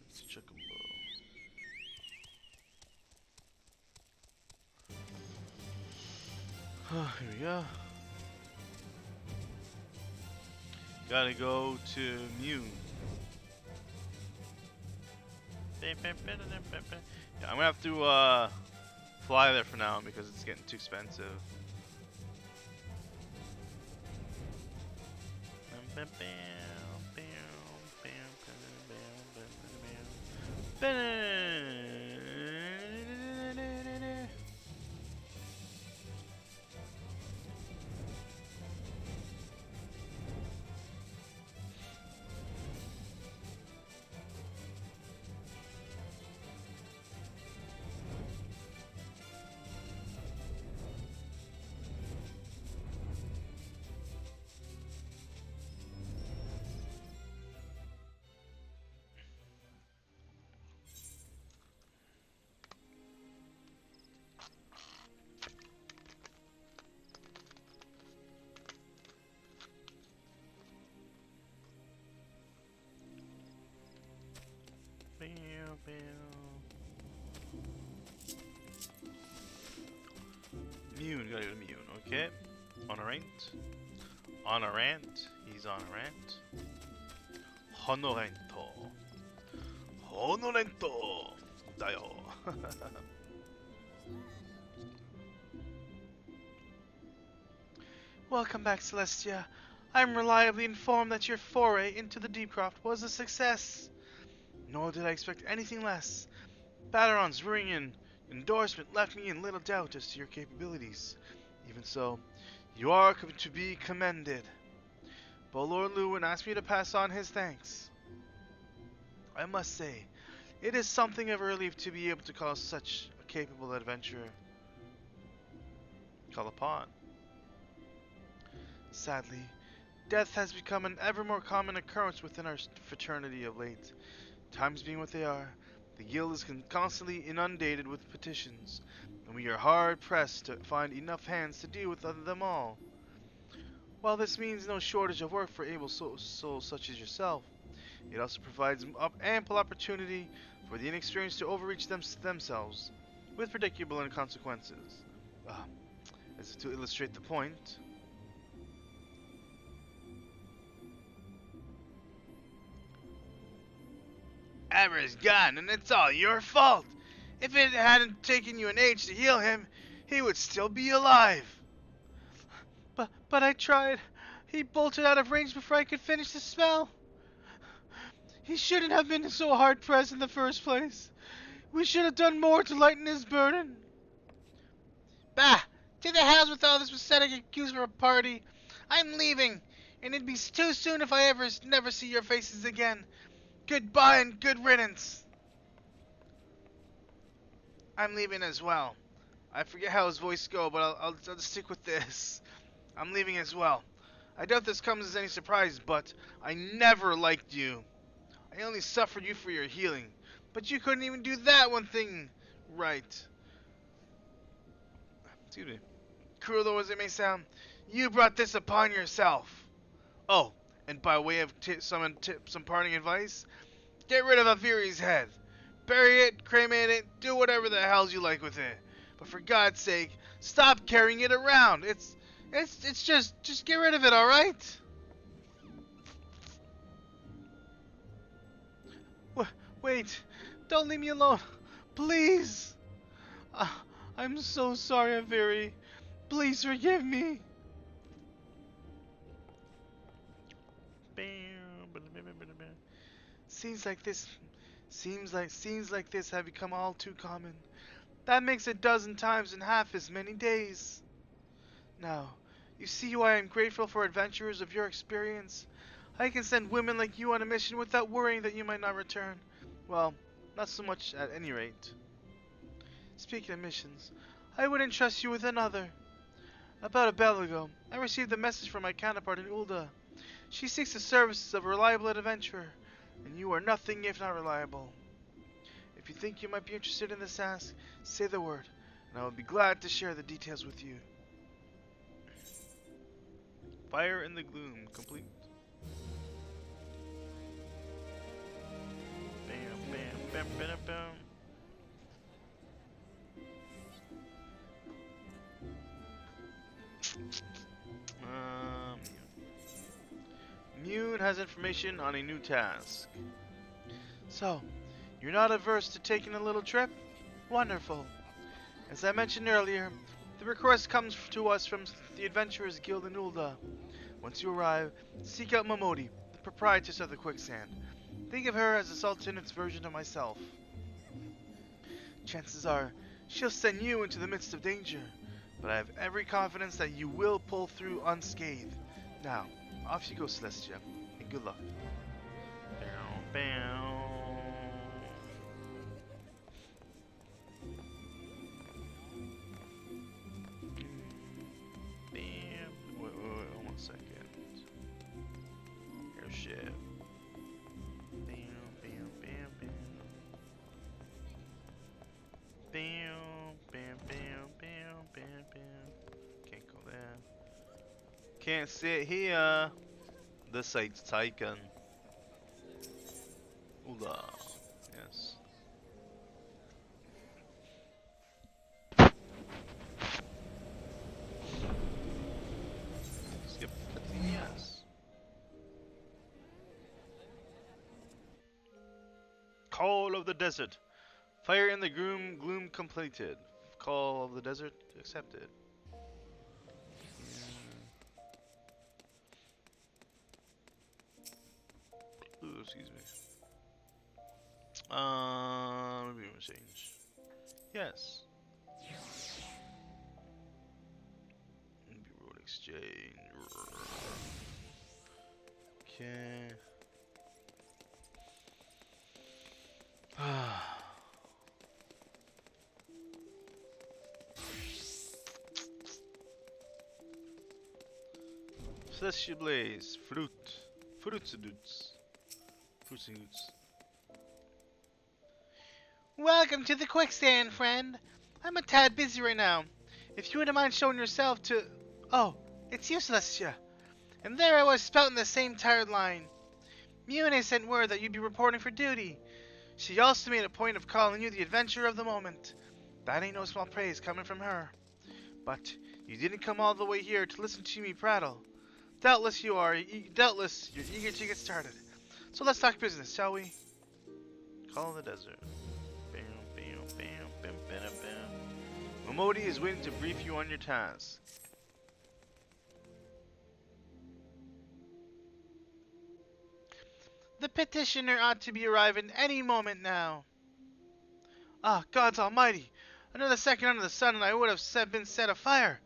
It's chicken bow. Here we go. Gotta go to Mew. Yeah, I'm gonna have to fly there for now because it's getting too expensive. Mune, gotta go to Mune, okay. On a rant. He's on a rant. Honorento. Dayo. Welcome back, Celestia. I'm reliably informed that your foray into the Deepcroft was a success. Nor did I expect anything less. Baderon's ringing endorsement left me in little doubt as to your capabilities. Even so, you are to be commended. But Lord Lewin asked me to pass on his thanks. I must say, it is something of a relief to be able to call such a capable adventurer call upon. Sadly, death has become an ever more common occurrence within our fraternity of late. Times being what they are, the guild is constantly inundated with petitions, and we are hard-pressed to find enough hands to deal with them all. While this means no shortage of work for able souls such as yourself, it also provides ample opportunity for the inexperienced to overreach themselves, with predictable consequences. As to illustrate the point, Abra's gone, and it's all your fault. If it hadn't taken you an age to heal him, he would still be alive. But I tried. He bolted out of range before I could finish the spell. He shouldn't have been so hard pressed in the first place. We should have done more to lighten his burden. Bah! To the house with all this pathetic excuse for a party. I'm leaving, and it'd be too soon if I ever never see your faces again. Goodbye and good riddance. I'm leaving as well. I forget how his voice go, but I'll just stick with this. I'm leaving as well. I doubt this comes as any surprise, but I never liked you. I only suffered you for your healing, but you couldn't even do that one thing right. Excuse me. Cruel though as it may sound, you brought this upon yourself. Oh, and by way of some parting advice, get rid of Aviri's head. Bury it, cremate it, do whatever the hells you like with it. But for God's sake, stop carrying it around. It's just get rid of it, all right? Wait, don't leave me alone, please. I'm so sorry, Aviri. Please forgive me. Scenes like this have become all too common. That makes a dozen times in half as many days. Now, you see why I'm grateful for adventurers of your experience. I can send women like you on a mission without worrying that you might not return. Well, not so much at any rate. Speaking of missions, I would entrust you with another. About a bell ago, I received a message from my counterpart in Ulda. She seeks the services of a reliable adventurer, and you are nothing if not reliable. If you think you might be interested in this task, say the word, and I will be glad to share the details with you. Fire in the Gloom, complete. Bam, bam, bam, bam, bam. Mune has information on a new task. So, you're not averse to taking a little trip? Wonderful. As I mentioned earlier, the request comes to us from the Adventurers Guild in Ulda. Once you arrive, seek out Momodi, the proprietress of the Quicksand. Think of her as a Sultan's version of myself. Chances are, she'll send you into the midst of danger, but I have every confidence that you will pull through unscathed. Now, off you go, Celestia, and good luck. Bow, bow. Wait, 1 second. Airship. Bam, bam, bam, bam. Bam, bam, bam, bam, bam, bam. Can't go there. Can't sit here. The site's taken. Ula. Yes. Skip. Yes. Call of the Desert. Fire in the gloom completed. Call of the Desert accepted. Ooh, excuse me. Maybe we'll change. Yes. Maybe road exchange. Okay. Celestial Blaze, Fruits and Roots. Welcome to the Quicksand, friend. I'm a tad busy right now. If you wouldn't mind showing yourself to... Oh, it's you, Celestia. And there I was spouting the same tired line. Mune sent word that you'd be reporting for duty. She also made a point of calling you the adventurer of the moment. That ain't no small praise coming from her. But you didn't come all the way here to listen to me prattle. Doubtless you're eager to get started. So let's talk business, shall we? Call of the Desert. Bam, bam, bam, bam, bam, bam. Momodi is waiting to brief you on your task. The petitioner ought to be arriving any moment now. Ah, gods almighty! Another second under the sun and I would have been set afire.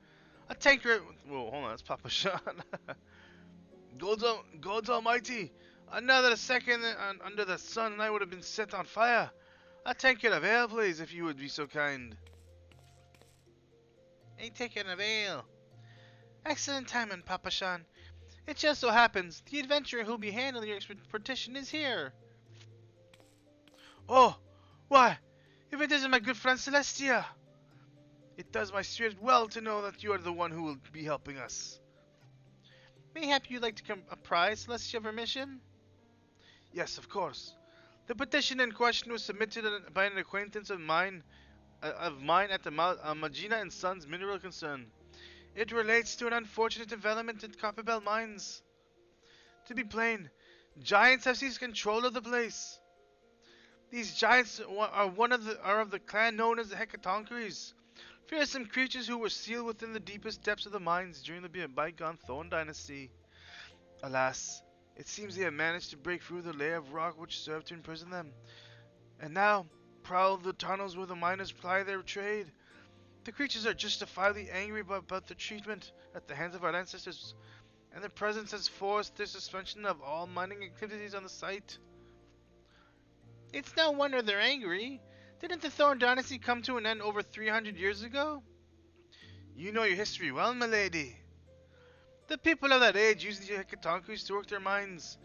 A tanker. Whoa, hold on, that's Papa Sean. God's almighty. Another second under the sun and I would have been set on fire. A tankard of ale, please, if you would be so kind. A tankard of ale. Excellent timing, Papa Sean. It just so happens the adventurer who'll be handling your petition is here. Oh, why, if it isn't my good friend Celestia. It does my spirit well to know that you are the one who will be helping us. Mayhap you'd like to apprise Celestia of her mission? Yes, of course. The petition in question was submitted by an acquaintance of mine at the Magina and Sons mineral concern. It relates to an unfortunate development at Copperbell Mines. To be plain, giants have seized control of the place. These giants are of the clan known as the Hecatoncheires, fearsome creatures who were sealed within the deepest depths of the mines during the bygone Thorn Dynasty. Alas, it seems they have managed to break through the layer of rock which served to imprison them, and now prowl the tunnels where the miners ply their trade. The creatures are justifiably angry about the treatment at the hands of our ancestors, and their presence has forced the suspension of all mining activities on the site. It's no wonder they're angry. Didn't the Thorn Dynasty come to an end over 300 years ago? You know your history well, milady. The people of that age used the Hecatoncheires to work their mines.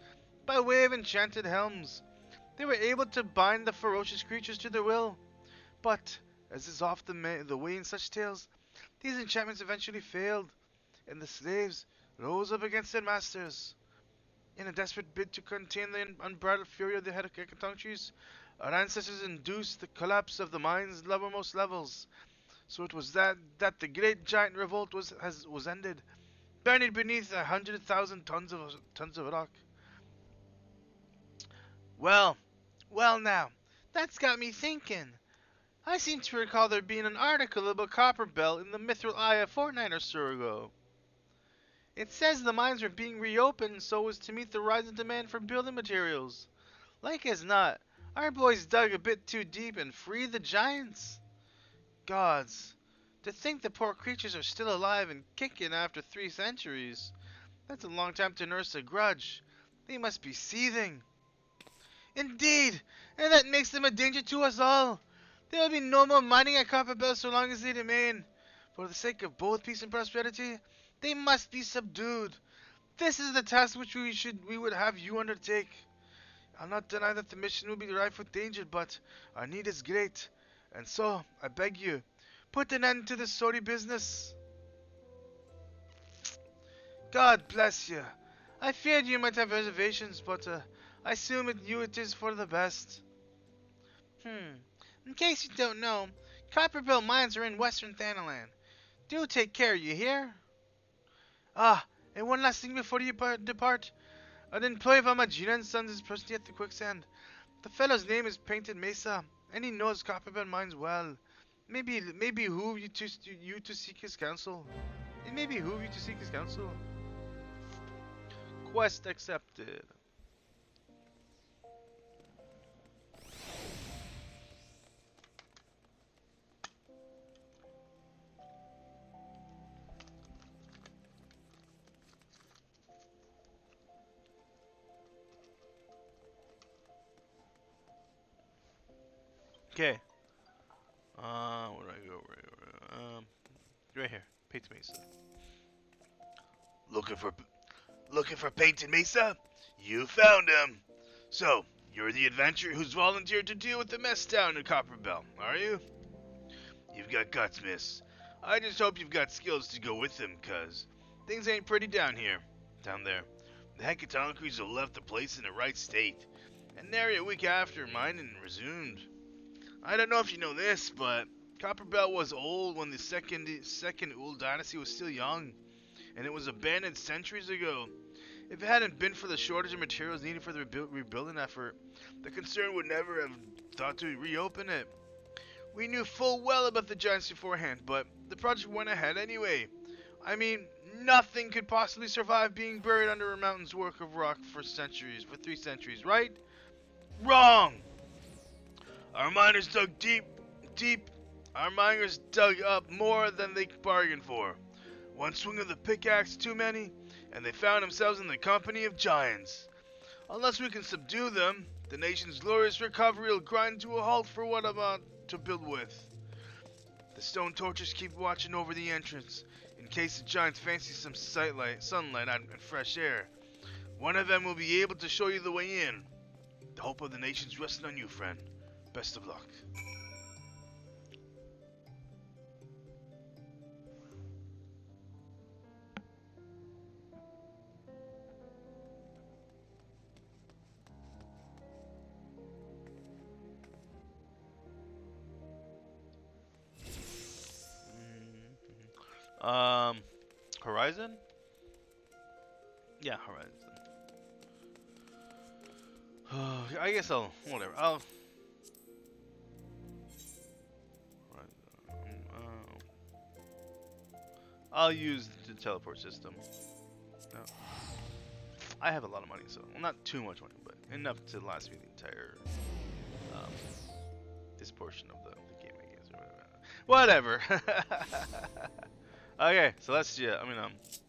By way of enchanted helms, they were able to bind the ferocious creatures to their will. But, as is often the way in such tales, these enchantments eventually failed, and the slaves rose up against their masters. In a desperate bid to contain the unbridled fury of the Hecatoncheires, our ancestors induced the collapse of the mine's lowermost levels. So it was that the great giant revolt was ended, buried beneath 100,000 tons of rock. Well now, that's got me thinking. I seem to recall there being an article about Copperbell in the Mithril Eye a fortnight or so ago. It says the mines were being reopened so as to meet the rising demand for building materials. Like as not, our boys dug a bit too deep and freed the giants. Gods, to think the poor creatures are still alive and kicking after 3 centuries. That's a long time to nurse a grudge. They must be seething. Indeed, and that makes them a danger to us all. There will be no more mining at Copperbell so long as they remain. For the sake of both peace and prosperity, they must be subdued. This is the task which we would have you undertake. I'll not deny that the mission will be rife with danger, but our need is great, and so, I beg you, put an end to this sorry business. God bless you. I feared you might have reservations, but I assume it is for the best. In case you don't know, Copperbell mines are in western Thanalan. Do take care, you hear? Ah, and one last thing before you depart. An employee of Amagina and Sons is presently at the quicksand. The fellow's name is Painted Mesa, and he knows Copperbell mines well. Maybe behoove you to seek his counsel. It may behoove you to seek his counsel. Quest accepted. Okay. Where do I go? Right here. Painted Mesa. Looking for Painted Mesa? You found him. So, you're the adventurer who's volunteered to deal with the mess down in Copperbell, are you? You've got guts, miss. I just hope you've got skills to go with them, cuz things ain't pretty down there. The Hecatoncheires have left the place in the right state, and nary a week after mining resumed. I don't know if you know this, but Copperbell was old when the second Old Dynasty was still young, and it was abandoned centuries ago. If it hadn't been for the shortage of materials needed for the rebuilding effort, the concern would never have thought to reopen it. We knew full well about the giants beforehand, but the project went ahead anyway. I mean, nothing could possibly survive being buried under a mountain's work of rock for 3 centuries, right? Wrong! Our miners dug deep. Our miners dug up more than they bargained for. One swing of the pickaxe too many, and they found themselves in the company of giants. Unless we can subdue them, the nation's glorious recovery will grind to a halt for what I'm about to build with. The stone torches keep watching over the entrance, in case the giants fancy some sunlight and fresh air. One of them will be able to show you the way in. The hope of the nation's resting on you, friend. Best of luck. Horizon? Yeah, Horizon. I guess whatever. I'll use the teleport system. No. I have a lot of money, so well, not too much money, but enough to last me the entire this portion of the game, I guess, or whatever. Okay, Celestia.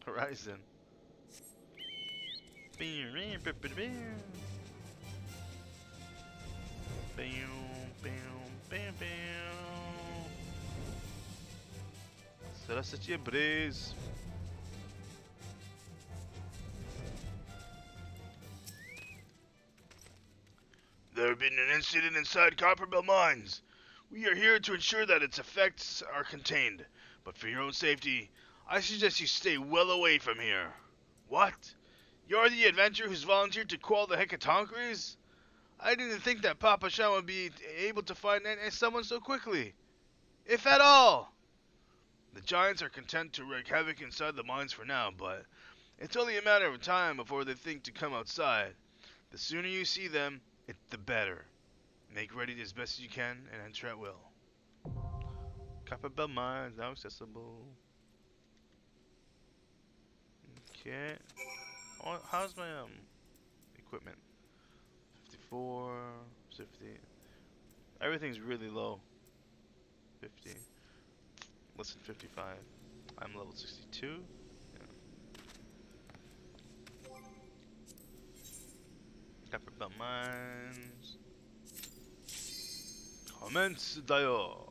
Horizon. Celestia Breeze. There has been an incident inside Copperbell Mines. We are here to ensure that its effects are contained, but for your own safety, I suggest you stay well away from here. What? You're the adventurer who's volunteered to quell the Hecatonchires? I didn't think that Papa Shan would be able to find someone so quickly. If at all! The giants are content to wreak havoc inside the mines for now, but it's only a matter of time before they think to come outside. The sooner you see them, the better. Make ready as best as you can and enter at will. Copperbell Mines now accessible. Okay. Oh, how's my equipment? 54, 50. Everything's really low. 50. Less than 55. I'm level 62. Yeah. Copperbell Mines. Commence d'ailleurs.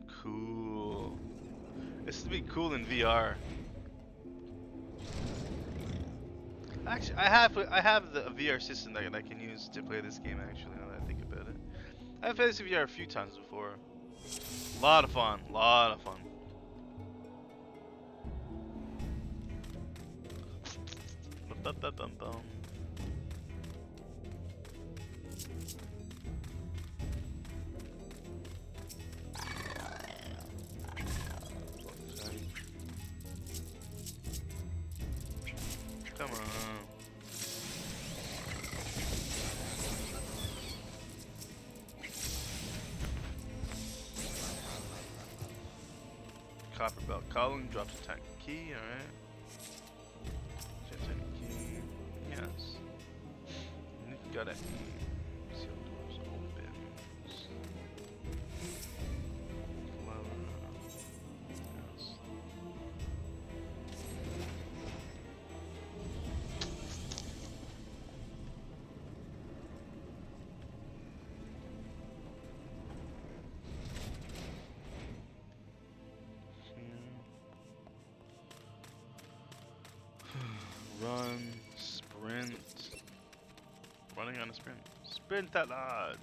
Cool. This would be cool in VR. Actually, I have the VR system that I can use to play this game. Actually, now that I think about it, I've played this in VR a few times before. Lot of fun. Lot of fun. Bum. Come on. Copperbell Column drops attack key, alright. Attack key, yes. Got it. Seal doors opens. Flower. Yes. Run, sprint. Running on a sprint. Sprint at large.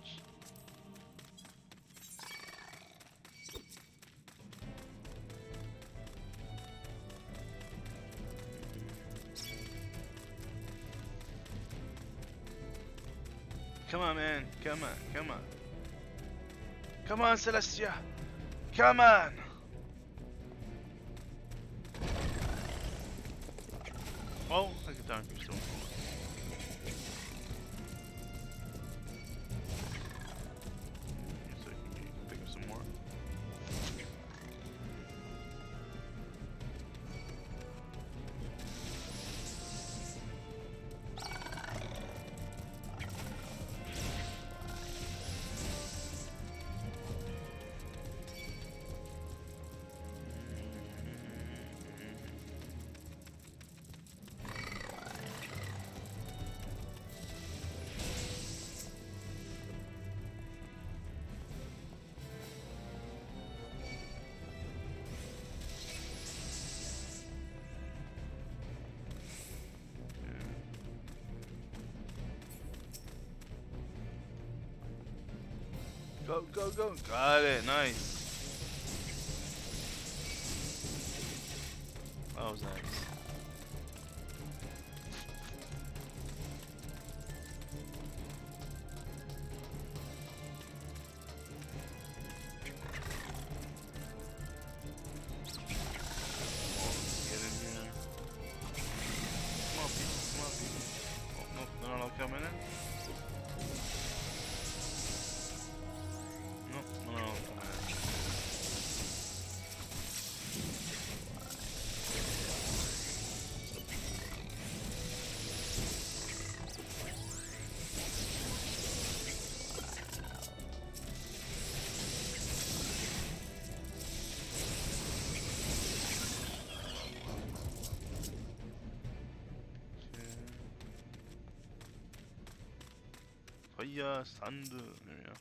Come on, man. Come on. Come on. Come on, Celestia. Come on. Oh, I can talk to you still. So you can pick up some more. Go, go, go. Got it. Nice. That was nice. Get in here. Come on, people. Come on, people. Oh, nope. They're not all coming in. Nope. They're not all coming in. Fire, Sand. There we go.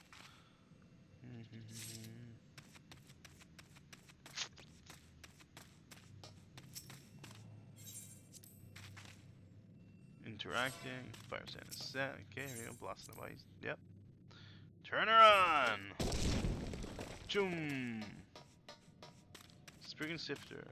Interacting. Fire sand is set. Okay, here we go. Blast device. Yep. Turn her on! Choom! Spriggan Sifter.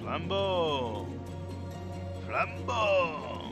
Flambeau! Flambeau!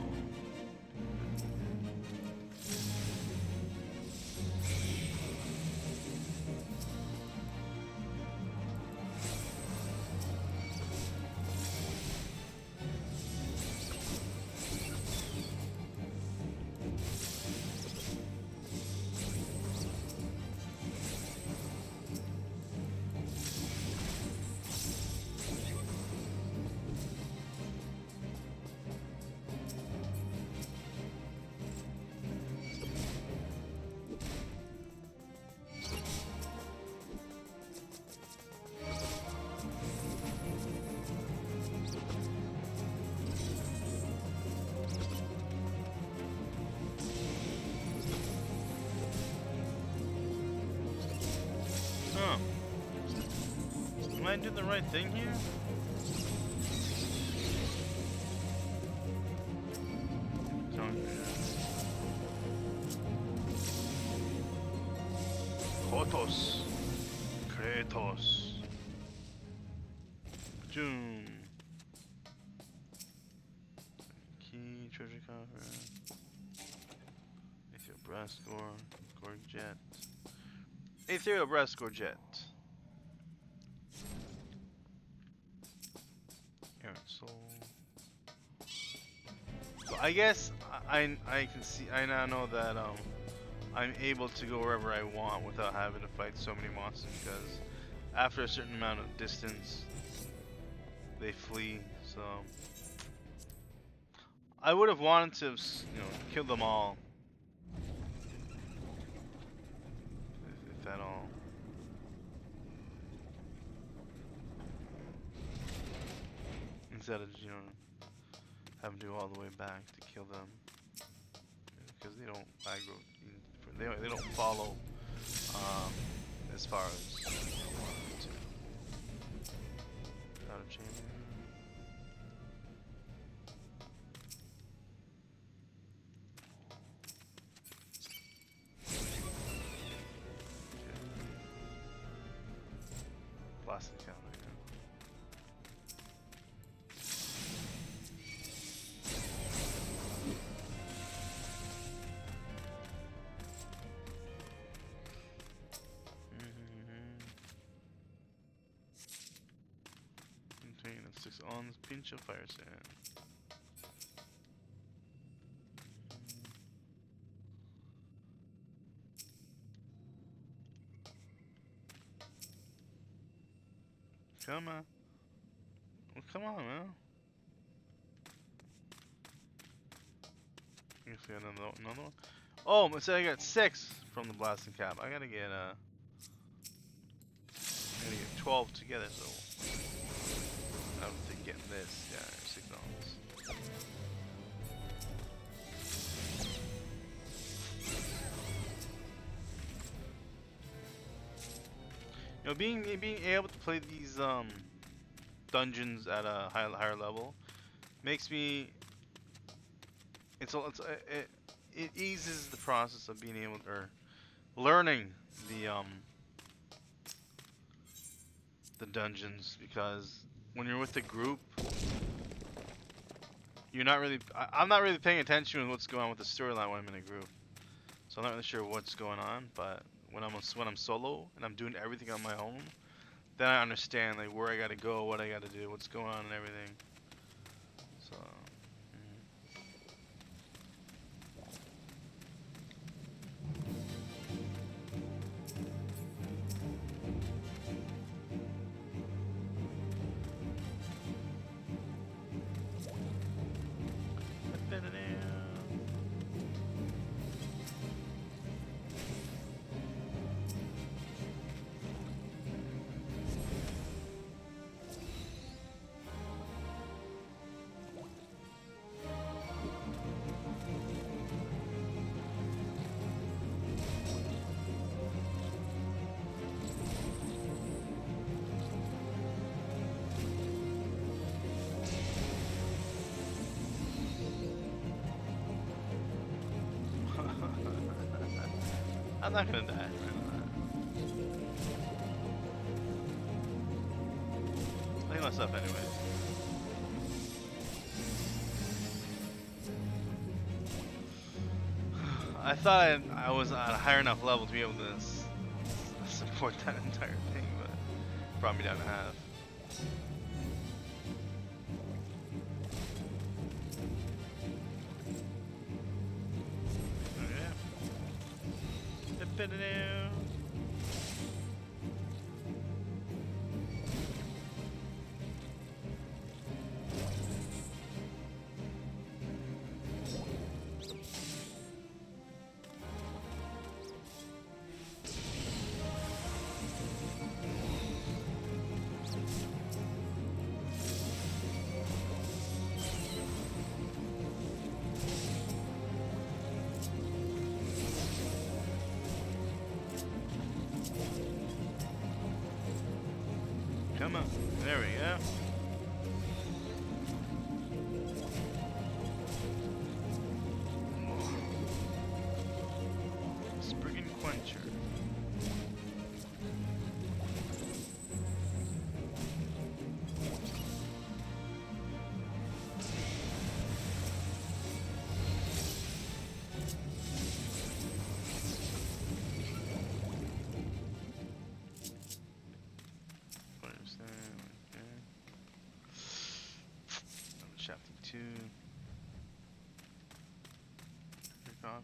Oh. Am I doing the right thing here? Kratos. Kratos. June. Key, treasure coffer. Aetherial brass gorget. Aetherial brass gorget. Aaron soul. So I guess I can see, I now know that I'm able to go wherever I want without having to fight so many monsters, because after a certain amount of distance they flee. So I would have wanted to, kill them all, if at all. Instead of having to go all the way back to kill them, because they don't aggro. They don't follow as far as out of chamber. Blasting counter. on this pinch of fire sand. Come on. Well, come on, man. I guess we got another one. Oh, it said I got 6 from the blasting cap. I gotta get 12 together, so I don't think getting this. Yeah, $6. You know, being able to play these dungeons at a higher level makes me. It eases the process of being able to, or learning the dungeons, because when you're with a group, you're not really. I'm not really paying attention to what's going on with the storyline when I'm in a group, so I'm not really sure what's going on. But when I'm solo and I'm doing everything on my own, then I understand like where I gotta go, what I gotta do, what's going on, and everything. So. I'm not gonna die. Clean myself anyway. I thought I was at a higher enough level to be able to support that entire thing, but it brought me down to half. Okay. Come on. There we go. Spriggan Quencher. Shafting 2. Copper.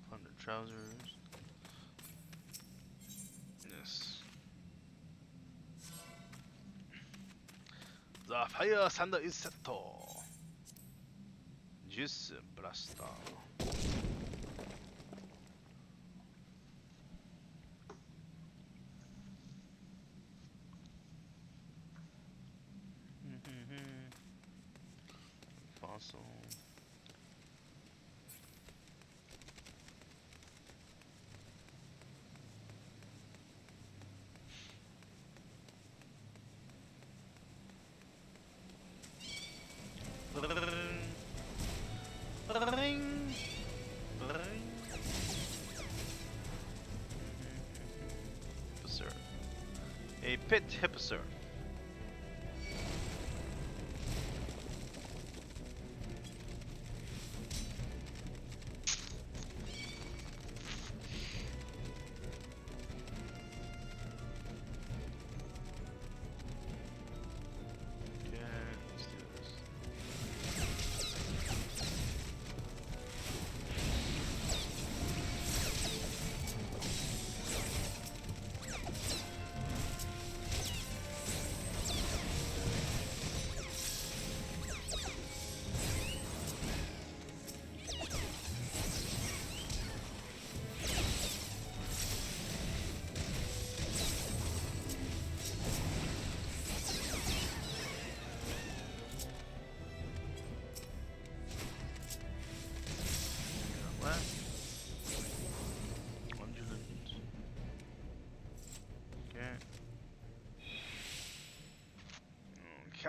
Plunder trousers. Yes. The fire sander is set. Juice blaster. Fossil. Hipposaur. A pit hipposaur.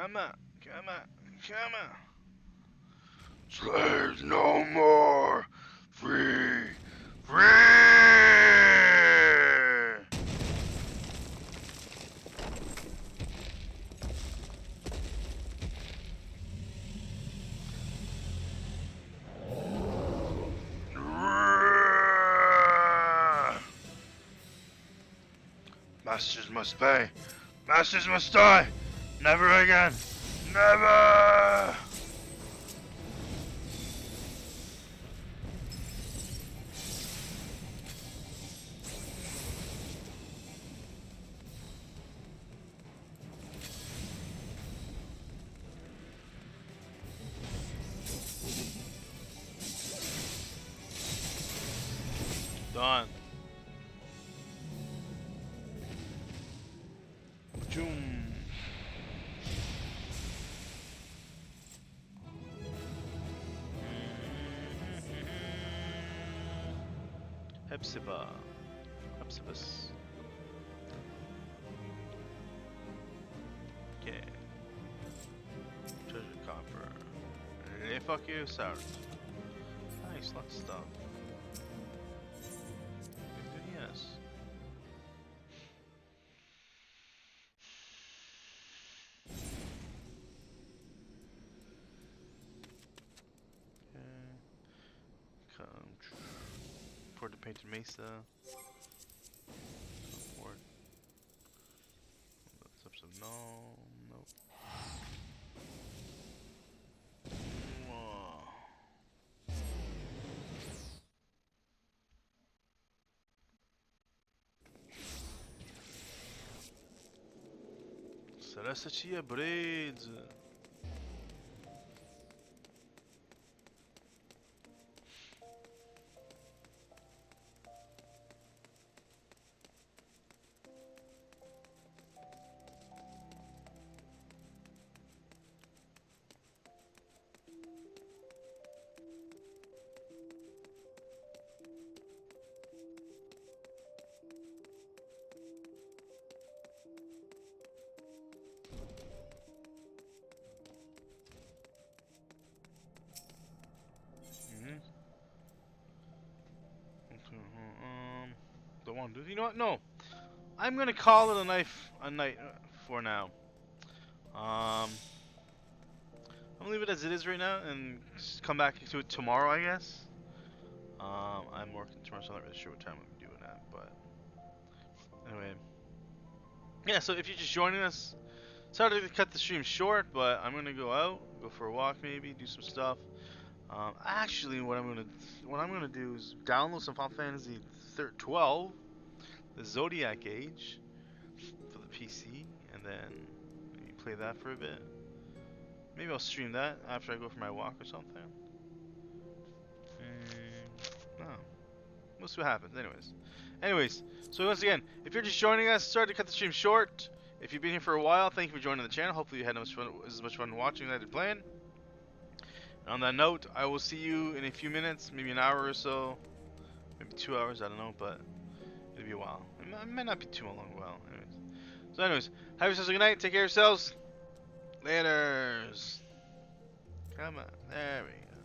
Come on, come on, come on. Slaves no more. Free, free. Masters must pay. Masters must die. Never again. Never. Done. Boom. Hepzibah. Hepzibus. Okay. Treasure copper. Hey, fuck you, Sarah. Nice, lots of stuff. Yes. Port the painted mesa. Port. Steps of no. Nope. Whoa. Será essa tia Braids? Don't want to do. You know what? No, I'm gonna call it a night for now. I'm gonna leave it as it is right now and just come back to it tomorrow, I guess. I'm working tomorrow, so I'm not really sure what time I'm doing that. But anyway, yeah. So if you're just joining us, sorry to cut the stream short, but I'm gonna go out, go for a walk, maybe do some stuff. Actually, what I'm gonna do is download some Final Fantasy 12, the Zodiac Age, for the PC, and then maybe play that for a bit. Maybe I'll stream that after I go for my walk or something. No, we'll see what happens. Anyways, so once again, if you're just joining us, sorry to cut the stream short. If you've been here for a while, thank you for joining the channel. Hopefully you had as much fun watching as I did playing. And on that note, I will see you in a few minutes, maybe an hour or so, maybe 2 hours, I don't know, but it'll be a while. It might not be too long. Well, anyways, have yourselves a good night. Take care of yourselves. Laters. Come on, there we go.